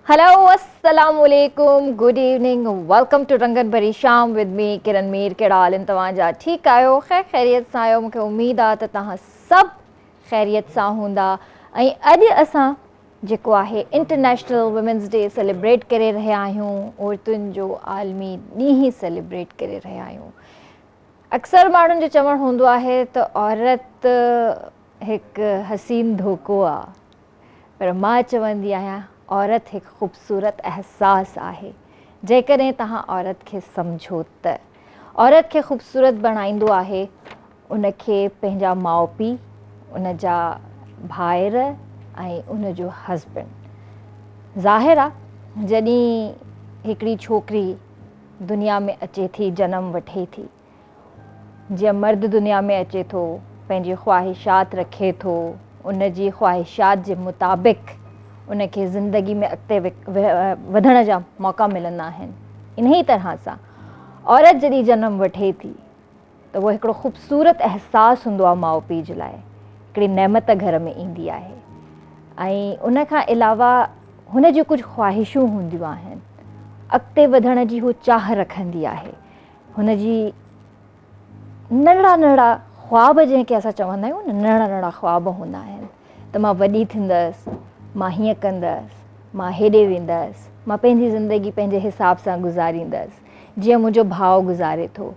Hello अस्सलाम वालेकुम, good evening, welcome two रंगन भरी शाम विद मी किरण मीर। कहिड़ा हाल आहिनि तव्हांजा? ठीकु आहियो? ख़ैरियत सां आहियो? मूंखे उमेद आहे त तव्हां सभु ख़ैरियत सां हूंदा। ऐं अॼु असां जेको आहे इंटरनेशनल वुमेंस डे सेलिब्रेट करे रहिया आहियूं, औरतुनि जो आलमी ॾींहुं सेलिब्रेट करे रहिया आहियूं। अक्सर माण्हुनि जो चवणु हूंदो आहे त औरत हिकु हसीन धोखो आहे, पर मां चवंदी आहियां औरत हिकु ख़ूबसूरत अहसासु आहे। जेकॾहिं तव्हां औरत खे सम्झो त औरत खे ख़ूबसूरत बणाईंदो आहे उनखे पंहिंजा माउ पीउ, उन जा भाइर ऐं उनजो हस्बैंड। ज़ाहिर आहे जॾहिं हिकिड़ी छोकिरी दुनिया में अचे थी, जनम वठे थी, जीअं मर्द दुनिया में अचे थो, पंहिंजी ख़्वाहिशात रखे थो, उन जी ख़्वाहिशात जे मुताबिक़ उनखे ज़िंदगी में अॻिते वधण जा मौक़ा मिलंदा आहिनि। इन ई तरह सां औरत जॾहिं जनम वठे थी त उहो हिकिड़ो ख़ूबसूरत अहसासु हूंदो आहे माउ पीउ जे लाइ, हिकिड़ी नेमत घर में ईंदी आहे। ऐं उन खां अलावा हुन जूं कुझु ख़्वाहिशूं हूंदियूं आहिनि, अॻिते वधण जी हू चाह रखंदी आहे। हुन जी नंढड़ा नंढड़ा ख़्वाब, जंहिंखे असां चवंदा आहियूं न, नंढड़ा नंढड़ा ख़्वाब हूंदा आहिनि त मां वॾी थींदसि, मां हीअं कंदसि, मां हेॾे वेंदसि, मां पंहिंजी ज़िंदगी पंहिंजे हिसाब सां गुज़ारींदसि जीअं मुंहिंजो भाउ गुज़ारे थो।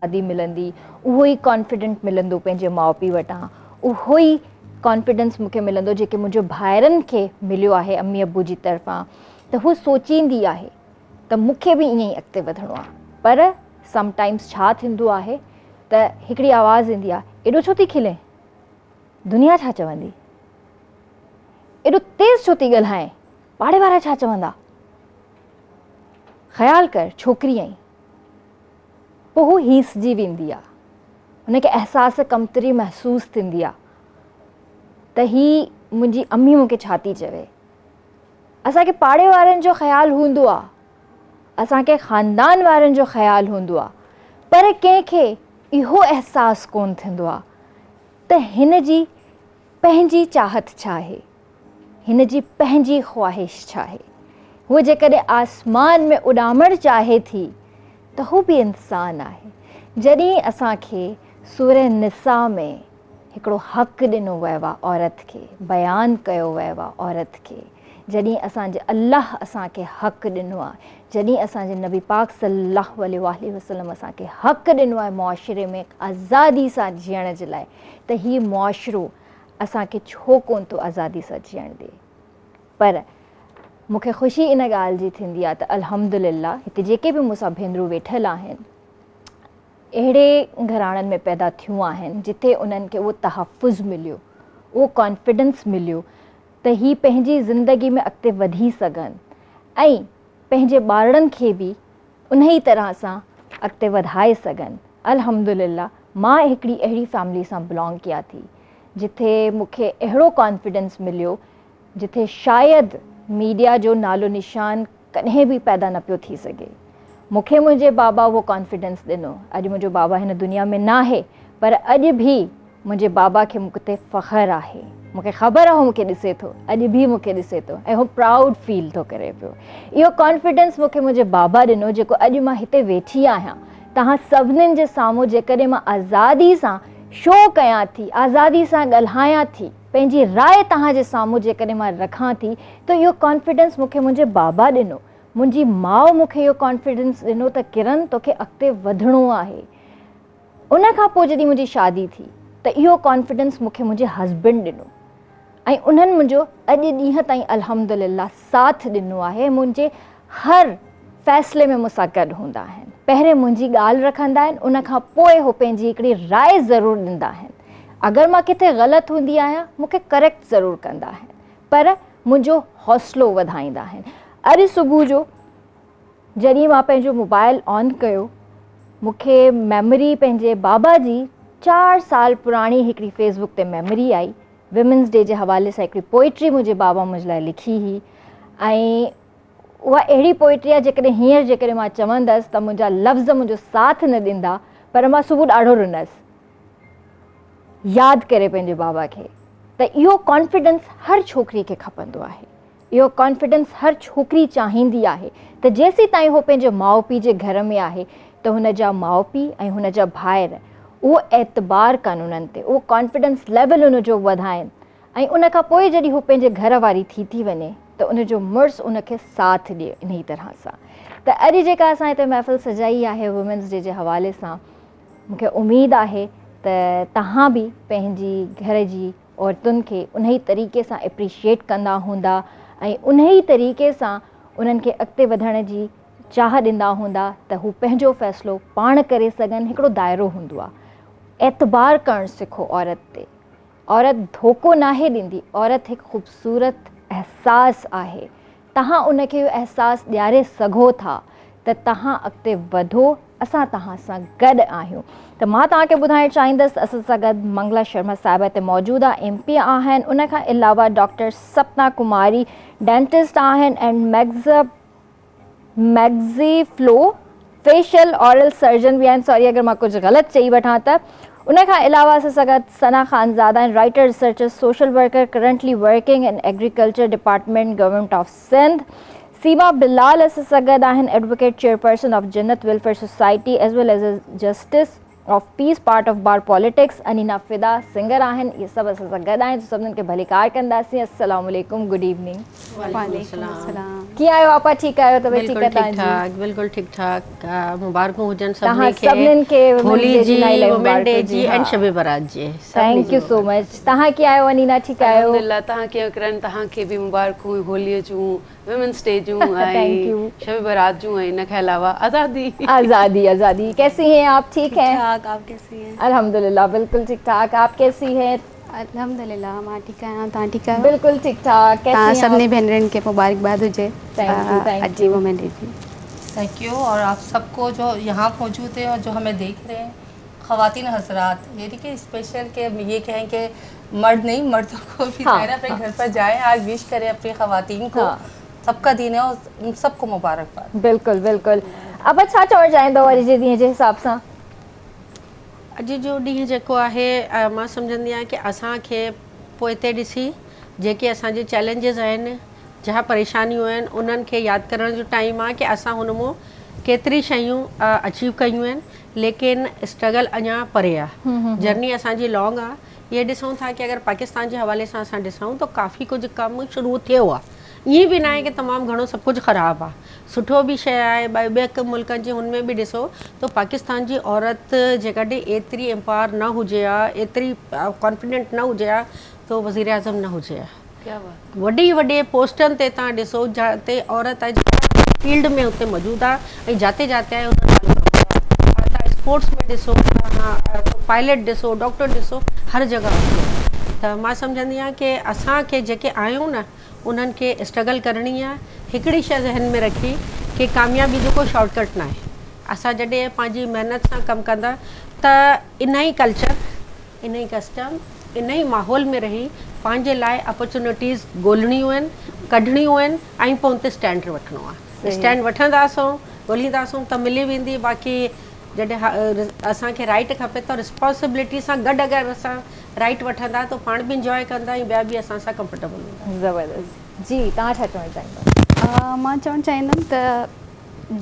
शादी मिलंदी, उहो ई कॉन्फिडेंट मिलंदो पंहिंजे माउ पीउ वटां, उहो ई कॉन्फिडेंस मूंखे मिलंदो जेके मुंहिंजो भाइरनि खे मिलियो आहे अम्मी अबू जी तरफ़ां। त हू सोचींदी आहे त मूंखे बि ईअं ई अॻिते वधिणो आहे। पर समटाइम्स छा थींदो आहे त हिकिड़ी आवाज़ ईंदी आहे, एॾो छो थी खिले, दुनिया छा चवंदी, एॾो तेज़ छो थी ॻाल्हाए, पाड़े वारा छा चवंदा, ख़्यालु कर छोकिरी आई। पोइ हू हीसजी वेंदी आहे, हुनखे अहसास कमतरी महसूसु थींदी आहे त ही मुंहिंजी अम्मी मूंखे छा थी चवे। असांखे पाड़े वारनि जो ख़्यालु हूंदो आहे, असांखे ख़ानदान वारनि जो ख़्यालु हूंदो आहे, पर कंहिंखे इहो अहसासु कोन थींदो आहे त हिन जी पंहिंजी चाहत छा आहे, हिन जी पंहिंजी ख़्वाहिश छा आहे। हूअ जेकॾहिं आसमान में उॾामणु चाहे थी त हू बि इंसानु आहे। जॾहिं असांखे सूरह निसा में हिकिड़ो हक़ु ॾिनो वियो आहे औरत खे, बयानु कयो वियो आहे औरत खे, जॾहिं असांजे अल्लाह असांखे हक़ु ॾिनो आहे, जॾहिं असांजे नबी पाक सल्लल्लाहु अलैहि वसल्लम असांखे हक़ु ॾिनो आहे मुआशिरे में आज़ादी सां जीअण जे लाइ, त हीउ मुआशिरो असांखे छो कोन थो आज़ादी सां जीअण ॾे। पर मूंखे ख़ुशी इन ॻाल्हि जी थींदी आहे त अल्हम्दुलिल्लाह हिते जेके बि मूंसां भेनरूं वेठल आहिनि, अहिड़े घराणनि में पैदा थियूं आहिनि जिथे उन्हनि खे उहो तहफ़ुज़ मिलियो, उहो कॉन्फिडेंस मिलियो त ही पंहिंजी ज़िंदगी में अॻिते वधी सघनि ऐं पंहिंजे ॿारनि खे बि उन ई तरह सां अॻिते वधाए सघनि। अल्हम्दुलिल्लाह मां हिकिड़ी अहिड़ी फैमिली सां बिलोंग कयां थी जिथे मूंखे अहिड़ो कॉन्फिडेंस मिलियो जिथे शायदि मीडिया जो नालो निशान कॾहिं बि पैदा न पियो थी सघे। मूंखे मुंहिंजे बाबा उहो कॉन्फिडेंस ॾिनो। अॼु मुंहिंजो बाबा हिन दुनिया में न आहे, पर अॼु बि मुंहिंजे बाबा खे मूं ते फ़ख़्रु आहे। मूंखे ख़बर आहे हू मूंखे ॾिसे थो, अॼु बि मूंखे ॾिसे थो ऐं हू प्राउड फील थो करे पियो। इहो कॉन्फिडेंस मूंखे मुंहिंजे बाबा ॾिनो जेको अॼु मां हिते वेठी आहियां तव्हां सभिनीनि जे साम्हूं। जेकॾहिं मां आज़ादी सां शो कयां थी, आज़ादी सां ॻाल्हायां थी, पंहिंजी राय तव्हांजे साम्हूं जेकॾहिं मां रखां थी, त इहो कॉन्फिडेंस मूंखे मुंहिंजे बाबा ॾिनो। मुंहिंजी माउ मूंखे इहो कॉन्फिडेंस ॾिनो त किरण तोखे अॻिते वधिणो आहे। उन खां पोइ जॾहिं मुंहिंजी शादी थी त इहो कॉन्फिडेंस मूंखे मुंहिंजे हस्बैंड ॾिनो ऐं उन्हनि मुंहिंजो अॼु ॾींहं ताईं अल्हम्दुलिल्लाह साथ ॾिनो आहे। मुंहिंजे हर फ़ैसिले में मूंसां गॾु हूंदा आहिनि, पहिरें मुंहिंजी ॻाल्हि रखंदा आहिनि, उन खां पोइ हो पंहिंजी हिकिड़ी राय ज़रूरु ॾींदा आहिनि। अगरि मां किथे ग़लति हूंदी आहियां मूंखे करेक्ट ज़रूरु कंदा आहिनि, पर मुंहिंजो हौसलो वधाईंदा आहिनि। अॼु सुबुह जो जॾहिं मां पंहिंजो मोबाइल ऑन कयो, मूंखे मेमोरी पंहिंजे बाबा जी 4 साल पुराणी हिकिड़ी फेसबुक ते मेमोरी आई। विमेंस डे जे हवाले सां हिकिड़ी पोइट्री मुंहिंजे बाबा मुंहिंजे लाइ लिखी हुई ऐं उहा अहिड़ी पोइट्री आहे जेकॾहिं हींअर जेकॾहिं मां चवंदसि त मुंहिंजा लफ़्ज़ मुंहिंजो साथ न ॾींदा, पर मां सुबुह ॾाढो रुनसि यादि करे पंहिंजे बाबा खे। त इहो कॉन्फिडेंस हर छोकिरी खे खपंदो आहे। इहो कॉन्फिडेंस हर छोकिरी चाहींदी आहे त जेसीं ताईं उहो पंहिंजे माउ पीउ जे घर में आहे त हुन जा माउ पीउ ऐं हुन जा भाइर उहो एतबार कनि उन्हनि ते, उहो कॉन्फिडेंस लेवल उनजो वधाइनि ऐं उन खां पोइ जॾहिं हू पंहिंजे घर वारी थी वञे त उनजो मुड़ुसु उनखे साथ ॾिए इन ई तरह सां। त अॼु जेका असां हिते महफ़िल सजाई आहे वुमेंस डे जे हवाले सां, मूंखे उमेदु आहे त तव्हां बि पंहिंजी घर जी औरतुनि खे उन ई तरीक़े सां एप्रिशिएट कंदा हूंदा ऐं उन ई तरीक़े सां उन्हनि खे अॻिते वधण जी चाह ॾींदा हूंदा त हू पंहिंजो फ़ैसिलो पाण करे सघनि। हिकिड़ो दाइरो हूंदो आहे, एतबार करणु सिखो औरत ते। औरत धोखो नाहे ॾींदी, औरत हिकु ख़ूबसूरत अहसासु आहे। तव्हां उनखे इहो अहसासु ॾियारे सघो था त तव्हां अॻिते वधो, असां तव्हां सां गॾु आहियूं। त मां तव्हांखे ॿुधाइणु चाहींदसि असां सां गॾु मंगला शर्मा साहिबा हिते मौजूदु आहे, MP आहिनि। उनखां अलावा डॉक्टर सपना कुमारी डेंटिस्ट आहिनि and maxillofacial oral surgeon बि आहिनि। सॉरी अगरि मां कुझु ग़लति चई वठां त। उनखां अलावा असां सां गॾु सना ख़ानज़ादा आहिनि, writer, researcher, social worker, currently working in agriculture department government of Sindh. Seema Bilal असां सां गॾु आहिनि, advocate, chairperson of Jannat welfare society as well as justice of peace part of bar politics. Aneena Fida singer आहिनि। इहे सभु असां सां गॾु आहिनि, सभिनीनि खे भलीकार कंदासीं। अस्सलाम वालेकुम, गुड इवनिंग। कीअं आहियो आपा? ठीकु आहियो? तबियत ठीकु आहे तव्हांजी? बिल्कुल ठीक ठाक। मुबारकूं हुजनि सभिनीनि खे होली जी, वुमेन डे जी एंड शब बारात जी। Thank you so much. तव्हां कीअं आहियो अनीना? ठीकु आहियो? अल्हम्दुलिल्लाह। तव्हां कीअं करनि? तव्हांखे बि मुबारकूं होलीअ जूं, वुमेन्स डे जूं ऐं शब बारात जूं ऐं इन खां अलावा आज़ादी। आज़ादी आज़ादी। कैसी हैं आप? ठीक हैं? ठीक, आप कैसी हैं? अल्हम्दुलिल्लाह बिल्कुल ठीक ठाक। आप कैसी हैं? अल्हम्दुलिल्लाह मां ठीकु आहियां। तव्हां ठीकु आहियो? बिल्कुल ठीक ठाक। तव्हां सभिनी भेनरुनि खे मुबारकबाद हुजे थैंक यू वुमेन डे जी। Thank you. और आप सबको जो यहाँ मौजूद हैं और जो हमें देख रहे हैं, ख़वातीन हज़रात, ये देखिए स्पेशल के ये कहें कि मर्द नहीं, मर्दों को भी अपने घर पर जाएं, आज विश करें अपनी ख़वातीन को। सबका दिन है और उन सबको मुबारकबाद। बिल्कुल बिल्कुल। अब छा चवणु चाहींदव अॼु जे ॾींहं जे हिसाब सां? अॼु जो ॾींहुं जेको आहे मां सम्झंदी आहियां की असांखे पोइ हिते ॾिसी जेके असांजे चैलेंजिस आहिनि, जहा परेशानियूं आहिनि, उन्हनि खे यादि करण जो टाइम आहे की असां हुन मां केतिरी शयूं अचीव कयूं आहिनि, लेकिन स्ट्रगल अञा परे आहे। जर्नी असांजी लॉन्ग आहे। ये ॾिसूं था कि अगर पाकिस्तान के हवाले से असां ॾिसूं तो काफ़ी कुछ कम शुरू थियो आहे। ये भी ना है कि तमाम घणो सब कुछ ख़राब आहे, सुठो भी शइ आहे। ॿिए मुल्कनि जे हुनमें भी ॾिसो तो पाकिस्तान जी औरत जेकॾहिं एतिरी एम्पावर न हुजे हा, एतिरी कॉन्फिडेंट न हुजे हा, तो वज़ीर आज़म न हुजे हा। क्या बात। वॾी वॾे पोस्टनि ते तव्हां ॾिसो जाते औरत आहे फील्ड में हुते मौजूदु आहे ऐं जाते जाते आहे हुन नालो तव्हां स्पोर्ट्स में ॾिसो, पायलट ॾिसो, डॉक्टर ॾिसो, हर जॻह त मां सम्झंदी आहियां की असांखे जेके आहियूं न उन्हनि खे स्ट्रगल करणी आहे। हिकिड़ी शइ ज़हन में रखी कि कामयाबी जो को शॉर्टकट न आहे। असां जॾहिं पंहिंजी महिनत सां कमु कंदा त इन ई कल्चर, इन ई कस्टम, इन ई माहौल में रही पंहिंजे लाइ अपॉर्चुनिटीज़ ॻोल्हणियूं आहिनि, कढणियूं आहिनि ऐं पोइ हुते स्टैंड वठिणो आहे। स्टैंड वठंदासूं, ॻोल्हींदासूं त मिली वेंदी। बाक़ी जॾहिं असांखे राइट खपे त रिस्पॉन्सिबिलिटी सां गॾु अगरि असां राइट वठंदा त पाण बि इंजॉय कंदा ऐं ॿिया बि असां सां कंफर्टेबल हूंदा। ज़बरदस्त। जी, तव्हां छा चवणु चाहींदव? मां चवणु चाहींदमि त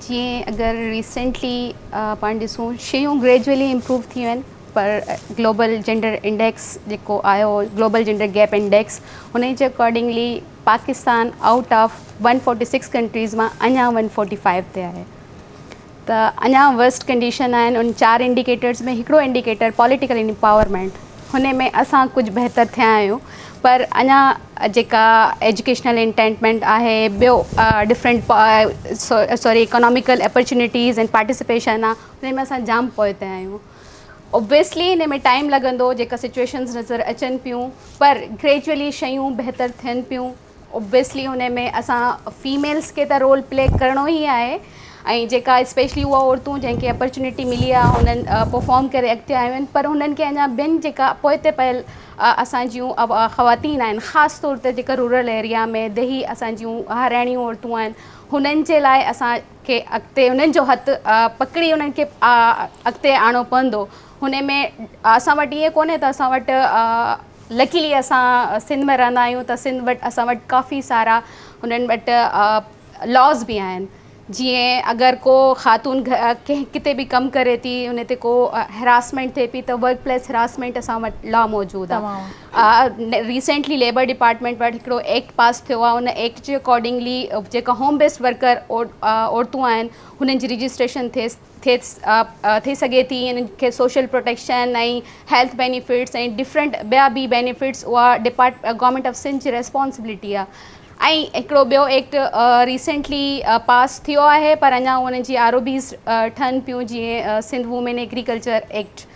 जीअं अगरि रिसेंटली पाण ॾिसूं शयूं ग्रेजुअली इम्प्रूव थियूं आहिनि, पर ग्लोबल जेंडर इंडेक्स जेको आयो, ग्लोबल जेंडर गैप इंडेक्स, हुन जे accordingly Pakistan out of 146 countries मां अञा 145 ते आहे। त अञा वर्स्ट कंडीशन आहिनि। उन 4 इंडिकेटर्स में हिकिड़ो इंडिकेटर पॉलिटिकल एम्पावरमेंट, हुन में असां कुझु बहितर थिया आहियूं, पर अञा जेका एजुकेशनल इंटेंटमेंट आहे, ॿियो different economical opportunities and participation आहे, हुन में असां जाम पोइते आहियूं। ओबियसली हिन में टाइम लॻंदो, जेका सिचुएशन्स नज़र अचनि पियूं, पर ग्रेजुअली शयूं बहितर थियनि पियूं। ओबियसली हुन में असां फीमेल्स खे त रोल प्ले करिणो ई आहे, ऐं जेका स्पेशली उहा औरतूं जंहिंखे अपॉर्चुनिटी मिली आहे हुननि परफॉर्म करे अॻिते आयूं आहिनि, पर हुननि खे अञा ॿियनि जेका पोइते पयल असां जूं ख़वातीन आहिनि, ख़ासि तौर ते जेका रूरल एरिया में दही असां जूं हाराणियूं औरतूं आहिनि, हुननि जे लाइ असांखे अॻिते उन्हनि जो हथु पकड़ी उन्हनि खे अॻिते आणो पवंदो। हुन में असां वटि ईअं कोन्हे त असां वटि लकीली असां सिंध में रहंदा आहियूं त सिंध वटि असां वटि काफ़ी सारा हुननि वटि लॉज़ बि आहिनि। जीअं अगरि को ख़ातून कंहिं किथे बि कमु करे थी उन ते को हरासमेंट थिए पई त वर्क प्लेस हरासमेंट असां वटि लॉ मौजूदु आहे। रिसेंटली लेबर डिपार्टमेंट वटि हिकिड़ो एक्ट पास थियो आहे। उन एक्ट जे अकॉर्डिंगली जेका होम बेस्ड वर्कर औरतूं आहिनि हुननि जी रजिस्ट्रेशन थी सघे थी। इन्हनि खे सोशल प्रोटेक्शन ऐं हेल्थ बेनिफिट्स ऐं डिफरेंट ॿिया बि बेनिफिट्स उहा गवर्नमेंट ऑफ सिंध जी रेस्पॉन्सिबिलिटी आहे। ऐं हिकिड़ो ॿियो एक्ट रिसेंटली पास थियो आहे पर अञा उन जी ROBs ठहनि पियूं, जीअं सिंध वूमेन एग्रीकल्चर एक्ट।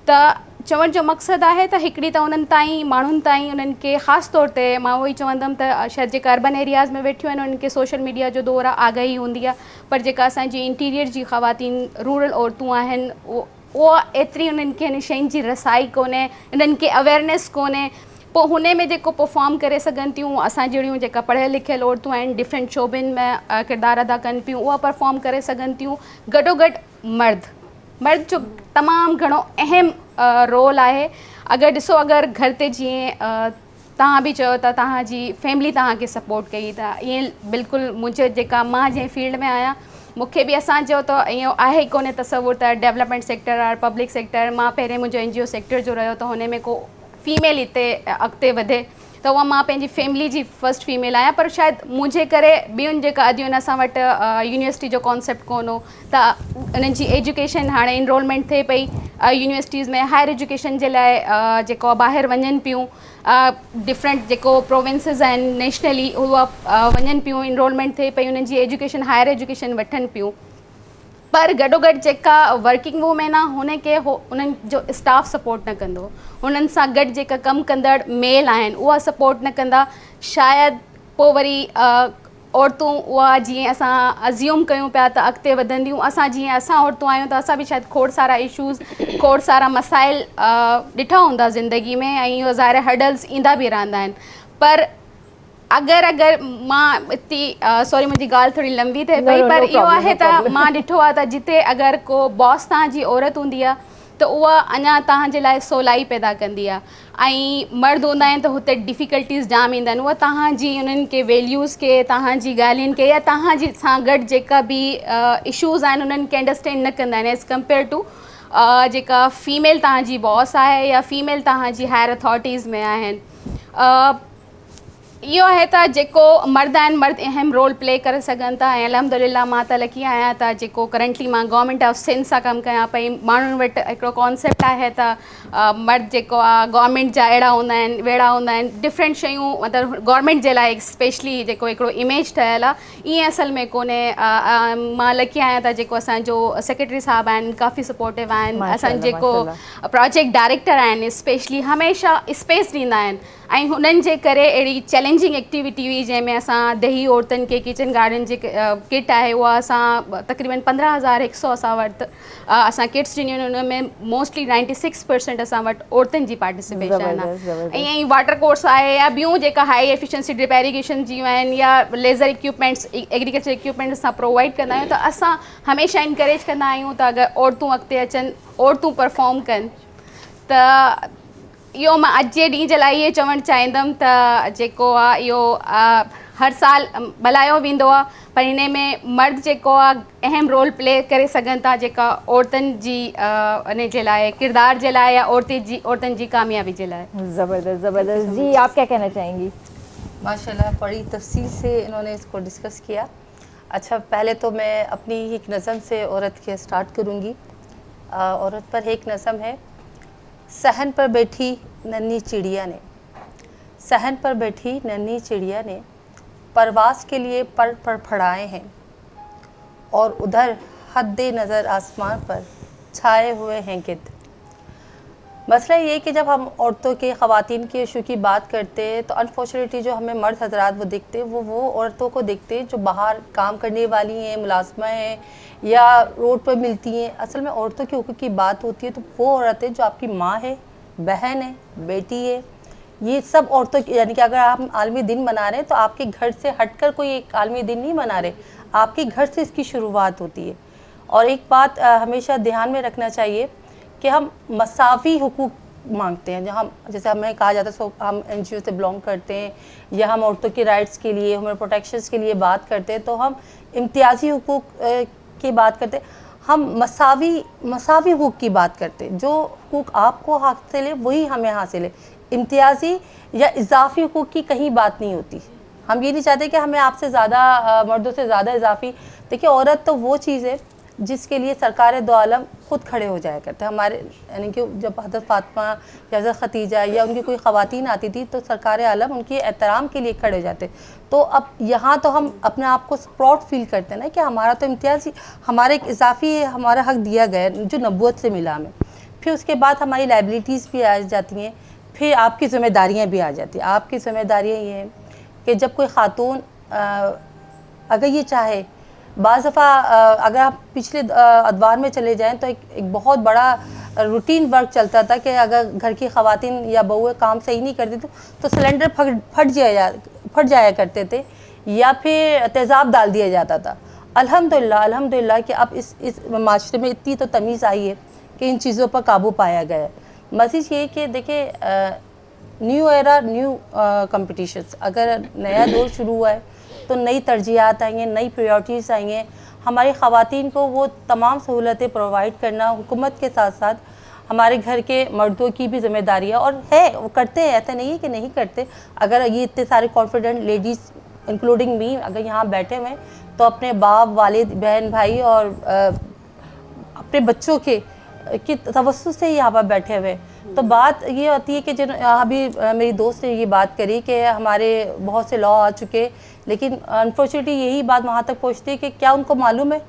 त चवण जो मक़सदु आहे त हिकिड़ी त उन्हनि ताईं माण्हुनि ताईं उन्हनि खे ख़ासि तौर ते मां उहो ई चवंदमि त शायदि जेका अर्बन एरियाज़ में वेठियूं आहिनि उन्हनि खे सोशल मीडिया जो दौर आहे, आगाही हूंदी आहे, पर जेका असांजी इंटीरियर जी ख़वातीन रूरल औरतूं आहिनि उहा एतिरी उन्हनि खे हिन शयुनि जी रसाई कोन्हे, इन्हनि खे अवेयरनेस कोन्हे। पोइ हुन में जेको परफॉर्म करे सघनि थियूं असां जहिड़ियूं जेका पढ़ियल लिखियल औरतूं आहिनि डिफरेंट शोबनि में किरदारु अदा कनि पियूं उहा परफॉर्म करे सघनि थियूं। गॾोगॾु मर्द जो तमामु घणो अहम रोल आहे। अगरि ॾिसो अगरि घर ते जीअं तव्हां बि चयो त तव्हांजी फैमिली तव्हांखे सपोर्ट कई त ईअं बिल्कुलु मुंहिंजे जेका मां जंहिं फील्ड में आहियां मूंखे बि असां चयो त इहो आहे ई कोन्हे तसवुर त डेवलपमेंट सेक्टर आहे पब्लिक सेक्टर। मां पहिरें मुंहिंजो NGO सेक्टर जो रहियो त हुन में को फीमेल हिते अॻिते वधे त उहा मां पंहिंजी फैमिली जी फर्स्ट फीमेल आहियां। पर शायदि मुंहिंजे करे ॿियुनि जेका अॼु आहिनि असां वटि यूनिवर्सिटी जो कॉन्सेप्ट कोन हो त उन्हनि जी एजुकेशन हाणे इनरोलमेंट थिए पई यूनिवर्सिटीज़ में हायर एजुकेशन जे लाइ जेको ॿाहिरि वञनि पियूं डिफरेंट जेको प्रोविंसिस आहिनि नेशनली उहा वञनि पियूं इनरोलमेंट थिए पई उन्हनि जी एजुकेशन हायर एजुकेशन वठनि पियूं। पर गॾोगॾु जेका वर्किंग वूमेन आहे हुनखे उन्हनि जो स्टाफ सपोर्ट न कंदो, हुननि सां गॾु जेका कमु कंदड़ मेल आहिनि उहा सपोर्ट न कंदा। शायदि पोइ वरी औरतूं उहा जीअं असां अज़्यूम कयूं पिया त अॻिते वधंदियूं, असां औरतूं आहियूं त असां बि शायदि खोड़ सारा इशूज़ खोड़ सारा मसाइल ॾिठा हूंदा ज़िंदगी में ऐं इहो ज़ाहिर हर्डल्स ईंदा बि रहंदा आहिनि। पर अगरि मां इतनी सॉरी मुंहिंजी ॻाल्हि थोरी लंबी थिए पई पर इहो आहे त मां ॾिठो आहे त जिते अगरि को बॉस तव्हांजी औरत हूंदी आहे त उहा अञा तव्हांजे लाइ सवलाई पैदा कंदी आहे ऐं मर्द हूंदा आहिनि त हुते डिफ़िकल्टीज़ जाम ईंदा आहिनि। उहा तव्हांजी उन्हनि खे वैल्यूज़ खे तव्हांजी ॻाल्हियुनि खे या तव्हांजी सां गॾु जेका बि इशूज़ आहिनि उन्हनि खे अंडरस्टैंड न कंदा आहिनि एज़ कम्पेयर टू जेका फीमेल तव्हांजी बॉस आहे या फीमेल तव्हांजी हायर अथॉरिटीज़ में आहिनि। इहो आहे त जेको मर्द आहिनि मर्द अहम रोल प्ले करे सघनि था ऐं अलहमदुलिल्लाह मां त लकी आहियां त जेको करंटली मां गवर्नमेंट ऑफ सिंध सां कमु कयां पई माण्हुनि वटि हिकिड़ो कॉन्सेप्ट आहे त मर्द जेको आहे गवर्नमेंट जा अहिड़ा हूंदा आहिनि वेड़ा हूंदा आहिनि डिफरेंट शयूं मतिलबु गवर्नमेंट जे लाइ स्पेशली जेको हिकिड़ो इमेज ठहियलु आहे ईअं असल में कोन्हे। मां लकी आहियां त जेको असांजो सेक्रेटरी साहब आहिनि काफ़ी सपोर्टिव आहिनि, असांजो जेको प्रोजेक्ट डायरेक्टर आहिनि स्पेशली हमेशह स्पेस ॾींदा आहिनि ऐं हुननि जे करे अहिड़ी चैलेंजिंग एक्टिविटी हुई जंहिंमें असां दही औरतुनि खे किचन गार्डन जी किट आहे उहा असां तक़रीबन 15,100 असां वटि असां किट्स ॾिनियूं आहिनि। हुन में मोस्टली 96% असां वटि औरतुनि जी पार्टिसिपेशन आहे। ईअं ई वाटर कोर्स आहे या ॿियूं जेका हाई एफिशिएंसी ड्रिप इरिगेशन जूं आहिनि या लेज़र इक्विपमेंट्स एग्रीकल्चर इक्विपमेंट्स असां प्रोवाइड कंदा आहियूं त असां हमेशह इनकरेज कंदा आहियूं त अगरि औरतूं अॻिते अचनि औरतूं परफॉर्म कनि त इहो मां अॼु जे ॾींहं जे लाइ इहे चवणु चाहींदमि त जेको आहे इहो हर साल मल्हायो वेंदो आहे पर हिन में मर्द जेको आहे अहम रोल प्ले करे सघनि था जेका औरतुनि जी इन जे लाइ किरदार जे लाइ या औरतुनि जी कामयाबी जे लाइ। ज़बरदस्त जी आप क्या कहना चाहेंगी? माशाल्लाह बड़ी तफसील से इन्होंने इसको डिस्कस किया। अच्छा पहले तो मैं अपनी एक नज़म से औरत के स्टार्ट करूँगी। औरत पर एक नज़म है। सहन पर बैठी नन्ही चिड़िया ने, सहन पर बैठी नन्ही चिड़िया ने परवास के लिए पर फड़फड़ाए हैं और उधर हद्दे नज़र आसमान पर छाए हुए हैं गिद्ध। मसला ये कि जब हम औरतों के ख़वातीन के इशू की बात करते हैं तो अनफॉर्चुनेटली जो हमें मर्द हजरात वो दिखते हैं वो औरतों को दिखते हैं जो बाहर काम करने वाली हैं, मुलाजमा हैं या रोड पर मिलती हैं। असल में औरतों के हुकूक की बात होती है तो वो औरतें जो आपकी माँ है, बहन है, बेटी है, ये सब औरतों की यानी कि अगर आप आलमी दिन मना रहे हैं तो आपके घर से हटकर कोई एक आलमी दिन नहीं मना रहे, आपके घर से इसकी शुरुआत होती है। और एक बात हमेशा ध्यान में रखना चाहिए कि हम मसावी हुकूक मांगते हैं, जहाँ जैसे हमें कहा जाता है सो हम NGO से बिलोंग करते हैं या हम औरतों के राइट्स के लिए, ह्यूमन प्रोटेक्शंस के लिए बात करते हैं, तो हम इम्तियाजी हुकूक की बात करते हैं, हम मसावी हुकूक की बात करते हैं। जो हुकूक आपको हासिल है वही हमें हासिल है, इम्तियाजी या इजाफी हुकूक की कहीं बात नहीं होती। हम ये नहीं चाहते कि हमें आपसे ज़्यादा मर्दों से ज़्यादा इजाफी। देखिए औरत तो वो चीज़ है जिसके लिए सरकार दो आलम खुद खड़े हो जाया करते हैं। हमारे यानी कि जब हज़रत फातिमा या हज़रत खतीजा या उनकी कोई ख़वातीन आती थी तो सरकार आलम उनके एहतराम के लिए खड़े हो जाते। तो अब यहाँ तो हम अपने आप को प्राउड फील करते हैं ना कि हमारा तो इम्तियाज़, हमारा एक इजाफी हमारा हक़ दिया गया जो नबूवत से मिला हमें। फिर उसके बाद हमारी लाइबिलिटीज़ भी आ जाती हैं, फिर आपकी ज़िम्मेदारियाँ भी आ जाती हैं। आपकी ज़िम्मेदारियाँ ये हैं कि जब कोई ख़ातून अगर ये चाहे, बाज़ दफ़ा अगर आप पिछले अदवार में चले जाएं तो एक बहुत बड़ा रूटीन वर्क चलता था कि अगर घर की ख़वातीन या बहुएं काम सही नहीं करती तो सिलेंडर फट जाया करते थे या फिर तेज़ाब डाल दिया जाता था। अल्हम्दुलिल्लाह कि अब इस माशरे में इतनी तो तमीज़ आई है कि इन चीज़ों पर काबू पाया गया है। मज़ीद ये कि देखिए न्यू एरा न्यू कंपटीशंस, अगर नया दौर शुरू हुआ है तो नई तरजीहात आएंगे, नई प्रायोरिटीज़ आएंगे। हमारी ख़वातीन को वो तमाम सहूलतें प्रोवाइड करना हुकूमत के साथ साथ हमारे घर के मर्दों की भी जिम्मेदारियाँ और है, वो करते हैं, ऐसा नहीं है कि नहीं करते। अगर ये इतने सारे कॉन्फिडेंट लेडीज़ इंक्लूडिंग मी अगर यहाँ बैठे हुए हैं तो अपने बाप, वालिद, बहन, भाई और अपने बच्चों की तवज्जो से यहाँ पर बैठे हुए। तो बात ये होती है कि जिन अभी मेरी दोस्त ने ये बात करी कि हमारे बहुत से लॉ आ चुके, लेकिन अनफॉर्चुनेटली यही बात वहाँ तक पहुँचती है कि क्या उनको मालूम है?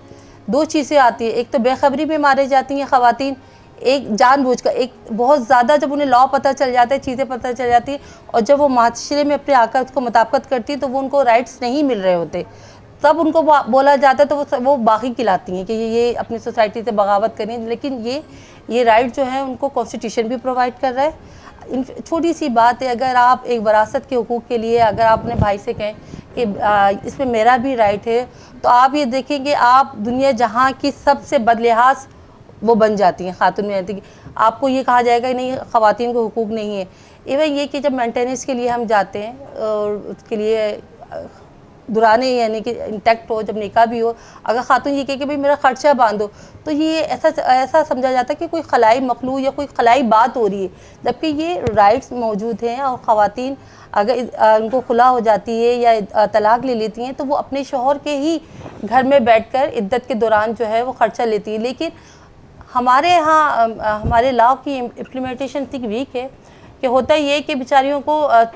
दो चीज़ें आती है, एक तो बेखबरी में मारे जाती हैं ख़वातीन, एक जानबूझकर, एक बहुत ज़्यादा जब उन्हें लॉ पता चल जाता है, चीज़ें पता चल जाती है और जब वो माशरे में अपने आकर उसको मुताबिकत करती है तो वो उनको राइट्स नहीं मिल रहे होते, तब उनको बोला जाता है तो वो बागी खिलाती हैं कि ये अपनी सोसाइटी से बगावत करें। लेकिन ये राइट जो है उनको कॉन्स्टिट्यूशन भी प्रोवाइड कर रहा है। छोटी सी बात है, अगर आप एक वरासत के हुकूक के लिए अगर आप अपने भाई से कहें कि इसमें मेरा भी राइट है, तो आप ये देखेंगे आप दुनिया जहाँ की सबसे बदलिहाज वो बन जाती हैं खातून में। आपको ये कहा जाएगा कि नहीं ख़वातीन को हुकूक नहीं है। इवन ये कि जब मेंटेनेंस के लिए हम जाते हैं और उसके लिए दुराने यानी कि इंटैक्ट हो, जब निकाह भी हो, अगर खातून ये कहे कि भाई मेरा ख़र्चा बांधो तो ये ऐसा समझा जाता है कि कोई खलाई मखलूक या कोई खलाई बात हो रही है, जबकि ये राइट्स मौजूद हैं। और ख़वातीन अगर उनको खुला हो जाती है या तलाक ले लेती हैं तो वो अपने शौहर के ही घर में बैठकर इद्दत के दौरान जो है वो ख़र्चा लेती है। लेकिन हमारे यहाँ हमारे लॉ की इम्प्लीमेंटेशन इतनी वीक है कि होता ये कि बेचारियों को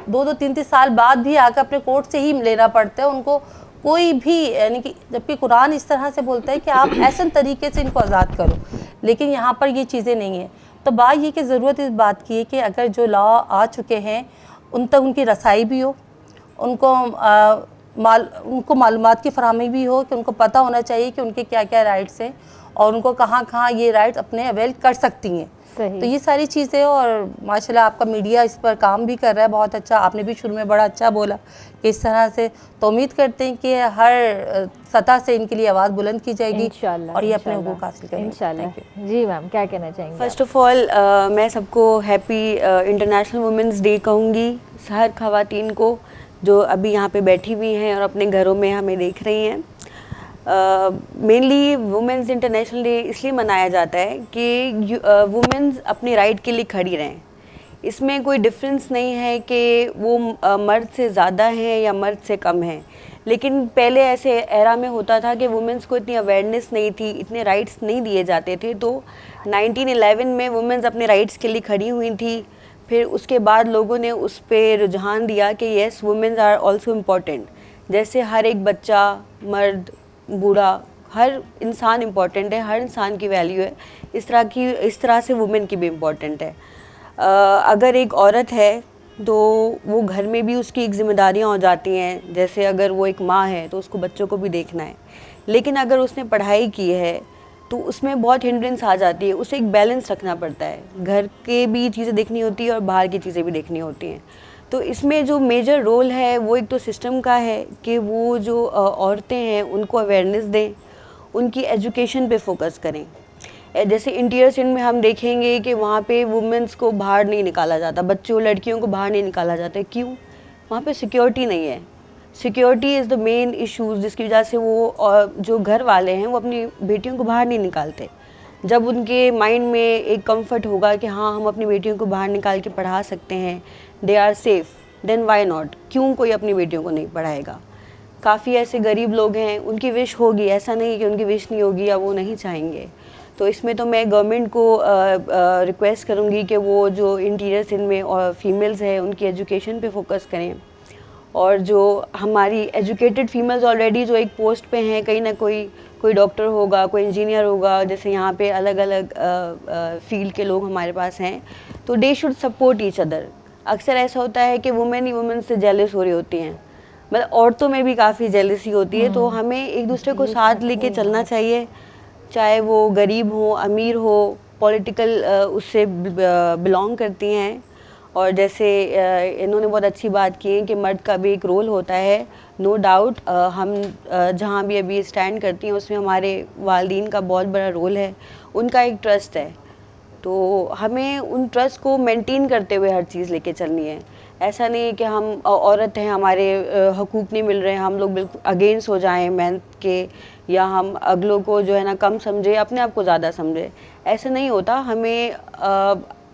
2-2, 3-3 साल बाद भी आकर अपने कोर्ट से ही लेना पड़ता है उनको कोई भी, यानी कि जबकि कुरान इस तरह से बोलता है कि आप ऐसे तरीके से इनको आज़ाद करो, लेकिन यहाँ पर ये चीज़ें नहीं हैं। तो बात ये कि ज़रूरत इस बात की है कि अगर जो लॉ आ चुके हैं उन तक उनकी रसाई भी हो, उनको मालूमात की फराहमी भी हो कि उनको पता होना चाहिए कि उनके क्या क्या राइट्स हैं और उनको कहाँ कहाँ ये राइट्स अपने अवेल कर सकती हैं। तो ये सारी चीज़ें, और माशाल्लाह आपका मीडिया इस पर काम भी कर रहा है बहुत अच्छा। आपने भी शुरू में बड़ा अच्छा बोला कि इस तरह से, तो उम्मीद करते हैं कि हर सतह से इनके लिए आवाज़ बुलंद की जाएगी और ये अपने हुकूक हासिल करेंगे इंशाल्लाह। जी मैम, क्या कहना चाहेंगे? फर्स्ट ऑफ ऑल मैं सबको हैप्पी इंटरनेशनल वुमेंस डे कहूँगी, हर ख़वातीन को जो अभी यहाँ पे बैठी हुई हैं और अपने घरों में हमें देख रही हैं। मेनली वुमेंस इंटरनेशनल डे इसलिए मनाया जाता है कि वुमेंस अपने राइट के लिए खड़ी रहें। इसमें कोई डिफरेंस नहीं है कि वो मर्द से ज़्यादा हैं या मर्द से कम हैं, लेकिन पहले ऐसे एरा में होता था कि वुमेंस को इतनी अवेयरनेस नहीं थी, इतने राइट्स नहीं दिए जाते थे। तो 1911 में वुमेंस अपने राइट्स के लिए खड़ी हुई थी। फिर उसके बाद लोगों ने उस पर रुझान दिया कि yes womens are also important. जैसे हर एक बच्चा, मर्द, बूढ़ा, हर इंसान इम्पॉर्टेंट है, हर इंसान की वैल्यू है, इस तरह से वुमेन की भी इम्पॉर्टेंट है। अगर एक औरत है तो वो घर में भी उसकी एक ज़िम्मेदारियाँ हो जाती हैं। जैसे अगर वो एक माँ है तो उसको बच्चों को भी देखना है, लेकिन अगर उसने पढ़ाई की है तो उसमें बहुत हिंड्रेंस आ जाती है। उसे एक बैलेंस रखना पड़ता है, घर के भी चीज़ें देखनी होती है और बाहर की चीज़ें भी देखनी होती हैं। तो इसमें जो मेजर रोल है वो एक तो सिस्टम का है कि वो जो औरतें हैं उनको अवेयरनेस दें, उनकी एजुकेशन पे फोकस करें। जैसे इंटीरियर सिंध में हम देखेंगे कि वहाँ पे वुमेन्स को बाहर नहीं निकाला जाता, बच्चों लड़कियों को बाहर नहीं निकाला जाता। क्यों? वहाँ पे सिक्योरिटी नहीं है। Security is the main issues, जिसकी वजह से वो जो घर वाले हैं वो अपनी बेटियों को बाहर नहीं निकालते। जब उनके माइंड में एक कंफर्ट होगा कि हाँ हम अपनी बेटियों को बाहर निकाल के पढ़ा सकते हैं, they are safe, then why not, क्यों कोई अपनी बेटियों को नहीं पढ़ाएगा। काफ़ी ऐसे गरीब लोग हैं, उनकी विश होगी, ऐसा नहीं कि उनकी विश नहीं होगी या वो नहीं चाहेंगे। तो इसमें तो मैं गवर्नमेंट को रिक्वेस्ट करूँगी कि वो जो इंटीरियर सिंध में और फीमेल्स हैं उनकी एजुकेशन पे फोकस करें, और जो हमारी एजुकेटेड फीमेल्स ऑलरेडी जो एक पोस्ट पे हैं, कहीं ना कोई डॉक्टर होगा, कोई इंजीनियर होगा, जैसे यहाँ पे अलग अलग फील्ड के लोग हमारे पास हैं, तो they should support each other. अक्सर ऐसा होता है कि वुमेन ही वुमेन से जेलस हो रही होती हैं, मतलब औरतों में भी काफ़ी जेलसी होती है। तो हमें एक दूसरे को साथ लेके चलना चाहिए, चाहे वो गरीब हो, अमीर हो, पॉलिटिकल उससे बिलोंग करती हैं। और जैसे इन्होंने बहुत अच्छी बात की है कि मर्द का भी एक रोल होता है, नो डाउट। हम जहाँ भी अभी स्टैंड करती हैं उसमें हमारे वालिदैन का बहुत बड़ा रोल है, उनका एक ट्रस्ट है, तो हमें उन ट्रस्ट को मेंटेन करते हुए हर चीज़ लेके चलनी है। ऐसा नहीं कि हम औरत हैं, हमारे हकूक़ नहीं मिल रहे हैं, हम लोग बिल्कुल अगेंस्ट हो जाएं मेहनत के, या हम अगलों को जो है ना कम समझे, अपने आप को ज़्यादा समझे। ऐसा नहीं होता। हमें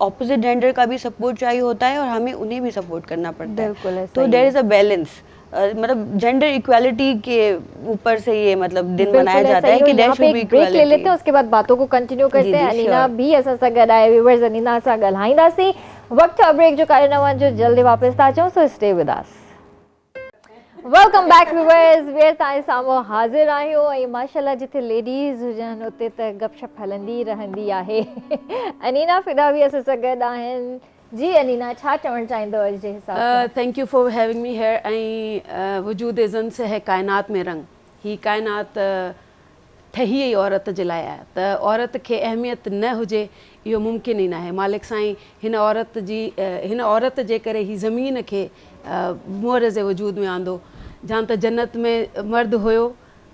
ऑपोजिट जेंडर का भी सपोर्ट चाहिए होता है और हमें उन्हें भी सपोर्ट करना पड़ता है। तो देयर इज़ अ बैलेंस, मतलब जेंडर इक्वालिटी के ऊपर से ये मतलब दिन मनाया जाता है कि there should be equality. Break ले लेते हैं, उसके बाद बातों को कंटिन्यू करते हैं। अनीना भी असां सां गॾु आहे, व्यूअर्स अनीना सां ॻाल्हाईंदासीं। वक़्तु आहे ब्रेक जो, कार्यक्रम जो जल्दी वापस था अचूं, so stay with us. Welcome back viewers, we तव्हांजे साम्हूं हाज़िर आहियूं ऐं माशाल्लाह जिथे लेडीज़ हुजनि उते त गपशप हलंदी रहंदी आहे। अनीना फिदा भी असां सां गॾु आहिनि। जी अनीना, छा चवणु चाहींदो अॼु जे हिसाब सां? Thank U for having me here. ऐं वजूद इज़न से है कायनात में रंग, ही कायनात ठही ई औरत जे लाइ आहे। त औरत खे अहमियत न हुजे इहो मुमकिन ई न आहे। मालिक साईं हिन औरत जे करे ही ज़मीन खे मोहर जे वजूद में आंदो। जां त जन्नत में मर्द हुयो,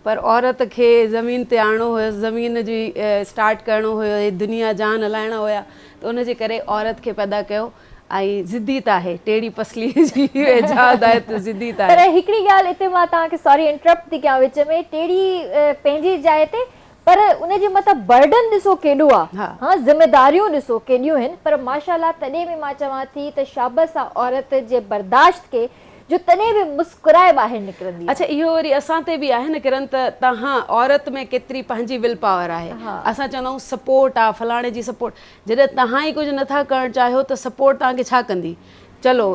पर औरत खे ज़मीन ते आणो हुयो, ज़मीन जी स्टार्ट करिणो हुयो, दुनिया जान हलाइणा हुया, त उनजे करे औरत खे पैदा कयो। ऐं ज़िद्दीत आहे, टेढ़ी पसली जी इजाद आहे त ज़िद्दीत आहे। पर हिकिड़ी ॻाल्हि हिते मां तव्हांखे सॉरी इंटरप्ट थी कयां विच में, टेढ़ी पंहिंजी जाइ ते, पर उनजे मथां बर्डन ॾिसो केॾो आहे। हाँ, ज़िम्मेदारियूं ॾिसो केॾियूं आहिनि, पर माशाल्लाह तॾहिं बि मां चवां थी त शाबस आहे औरत जे बर्दाश्त के, जो तॾहिं बि मुस्कुराए ॿाहिरि निकिरंदी। अच्छा, इहो वरी असां ते बि आहे न किरण, त तव्हां औरत में केतिरी पंहिंजी विल पावर आहे। असां चवंदा आहियूं सपोर्ट आहे, फलाणे जी सपोर्ट। जॾहिं तव्हां ई कुझु नथा करणु चाहियो त सपोर्ट तव्हांखे छा कंदी? चलो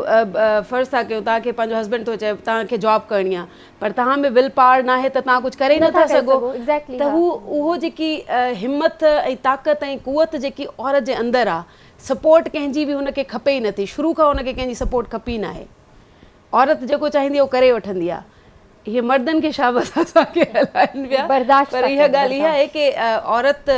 फ़र्ज़ु था कयूं तव्हांखे पंहिंजो हस्बैंड थो चए तव्हांखे जॉब करणी आहे, पर तव्हां में विल पावर न आहे त तव्हां कुझु करे ई नथा सघो। त उहो जेकी हिमत ऐं ताक़त ऐं कुवत जेकी औरत जे अंदरि आहे, सपोर्ट कंहिंजी बि हुनखे खपे ई नथी। शुरू खां हुनखे कंहिंजी सपोर्ट खपी न आहे। औरत जेको चाहींदी उहो करे वठंदी आहे। इहे मर्दनि खे शाबस असांखे हलाइनि पिया, पर इहा ॻाल्हि इहा आहे की औरत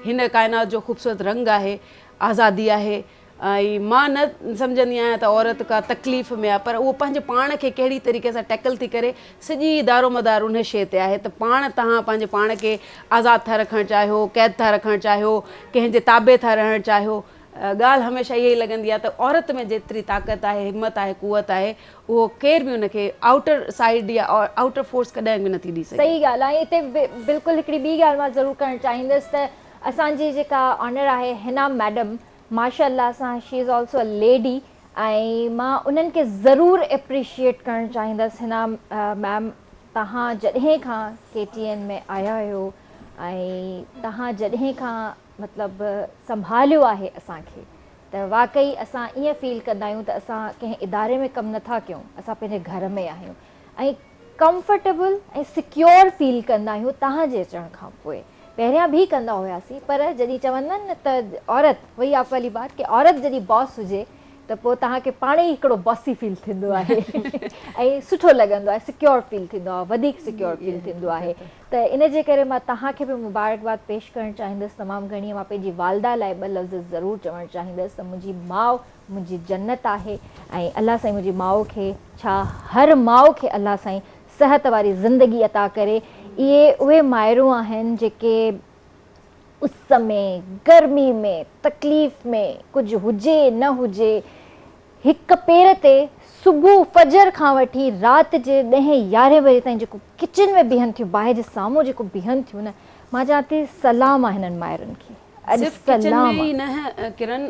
हिन काइनात जो ख़ूबसूरत रंग आहे, आज़ादी आहे। ऐं मां न सम्झंदी आहियां त औरत का तकलीफ़ में आहे, पर उहो पंहिंजे पाण खे कहिड़ी तरीक़े सां टैकल थी करे, सॼी दारोमदार उन शइ ते आहे। त तव्हां पंहिंजे पाण खे आज़ादु था रखणु चाहियो, क़ैद था रखणु चाहियो, कंहिंजे ताबे था रहणु चाहियो, ॻाल्हि हमेशह इहा ई लॻंदी आहे त औरत में जेतिरी ताक़त आहे, हिमत आहे, कुवत आहे, उहो केर बि उनखे आउटर साइड या आउटर फोर्स कॾहिं बि नथी ॾी सघे। सही ॻाल्हि आहे। हिते बिल्कुलु हिकिड़ी ॿी ॻाल्हि मां ज़रूरु करणु चाहींदसि त असांजी जेका ऑनर आहे हिना मैडम, माशाल्लाह सां she is also a lady, ऐं मां उन्हनि खे ज़रूरु एप्रिशिएट करणु चाहींदसि। हिना मैम, तव्हां जॾहिं खां KTN में आया आहियो ऐं तव्हां जॾहिं खां मतिलबु संभालियो आहे असांखे, त वाक़ई असां ईअं फील कंदा आहियूं त असां कंहिं इदारे में कमु नथा कयूं, असां पंहिंजे घर में आहियूं ऐं कंफर्टेबल ऐं सिक्योर फील कंदा आहियूं तव्हांजे अचण खां पोइ। पहिरियां बि कंदा हुआसीं, पर जॾहिं चवंदा आहिनि न त औरत, वही आप वाली बात कि औरत जॾहिं बॉस हुजे त पोइ तव्हांखे पाण ई हिकिड़ो बॉसी फील थींदो आहे ऐं सुठो लॻंदो आहे, सिक्योर फील थींदो आहे, वधीक सिक्योर फील थींदो आहे। त इन जे करे मां तव्हांखे बि मुबारकबाद पेश करणु चाहींदसि तमामु घणी। मां पंहिंजी वालदा लाइ ॿ लफ़्ज़ ज़रूरु चवणु चाहींदसि त मुंहिंजी माउ मुंहिंजी जन्नत आहे, ऐं अलाह साईं मुंहिंजी माउ खे, छा हर माउ खे अलाह साईं सिहत वारी ज़िंदगी अता करे। इहे उहे माइरूं आहिनि जेके उस में, गर्मी में, तकलीफ़ में, कुछ हुजे न हुजे, हिक पेर ते सुबुह फजर खां वठी राति जे 10-11 बजे ताईं जेको किचन में बीहनि थियूं, बाहि जे साम्हूं जेको बीहनि थियूं न, मां चवां थी सलाम आहे हिननि माइरुनि खे। सिर्फ किचन में ही न है किरण,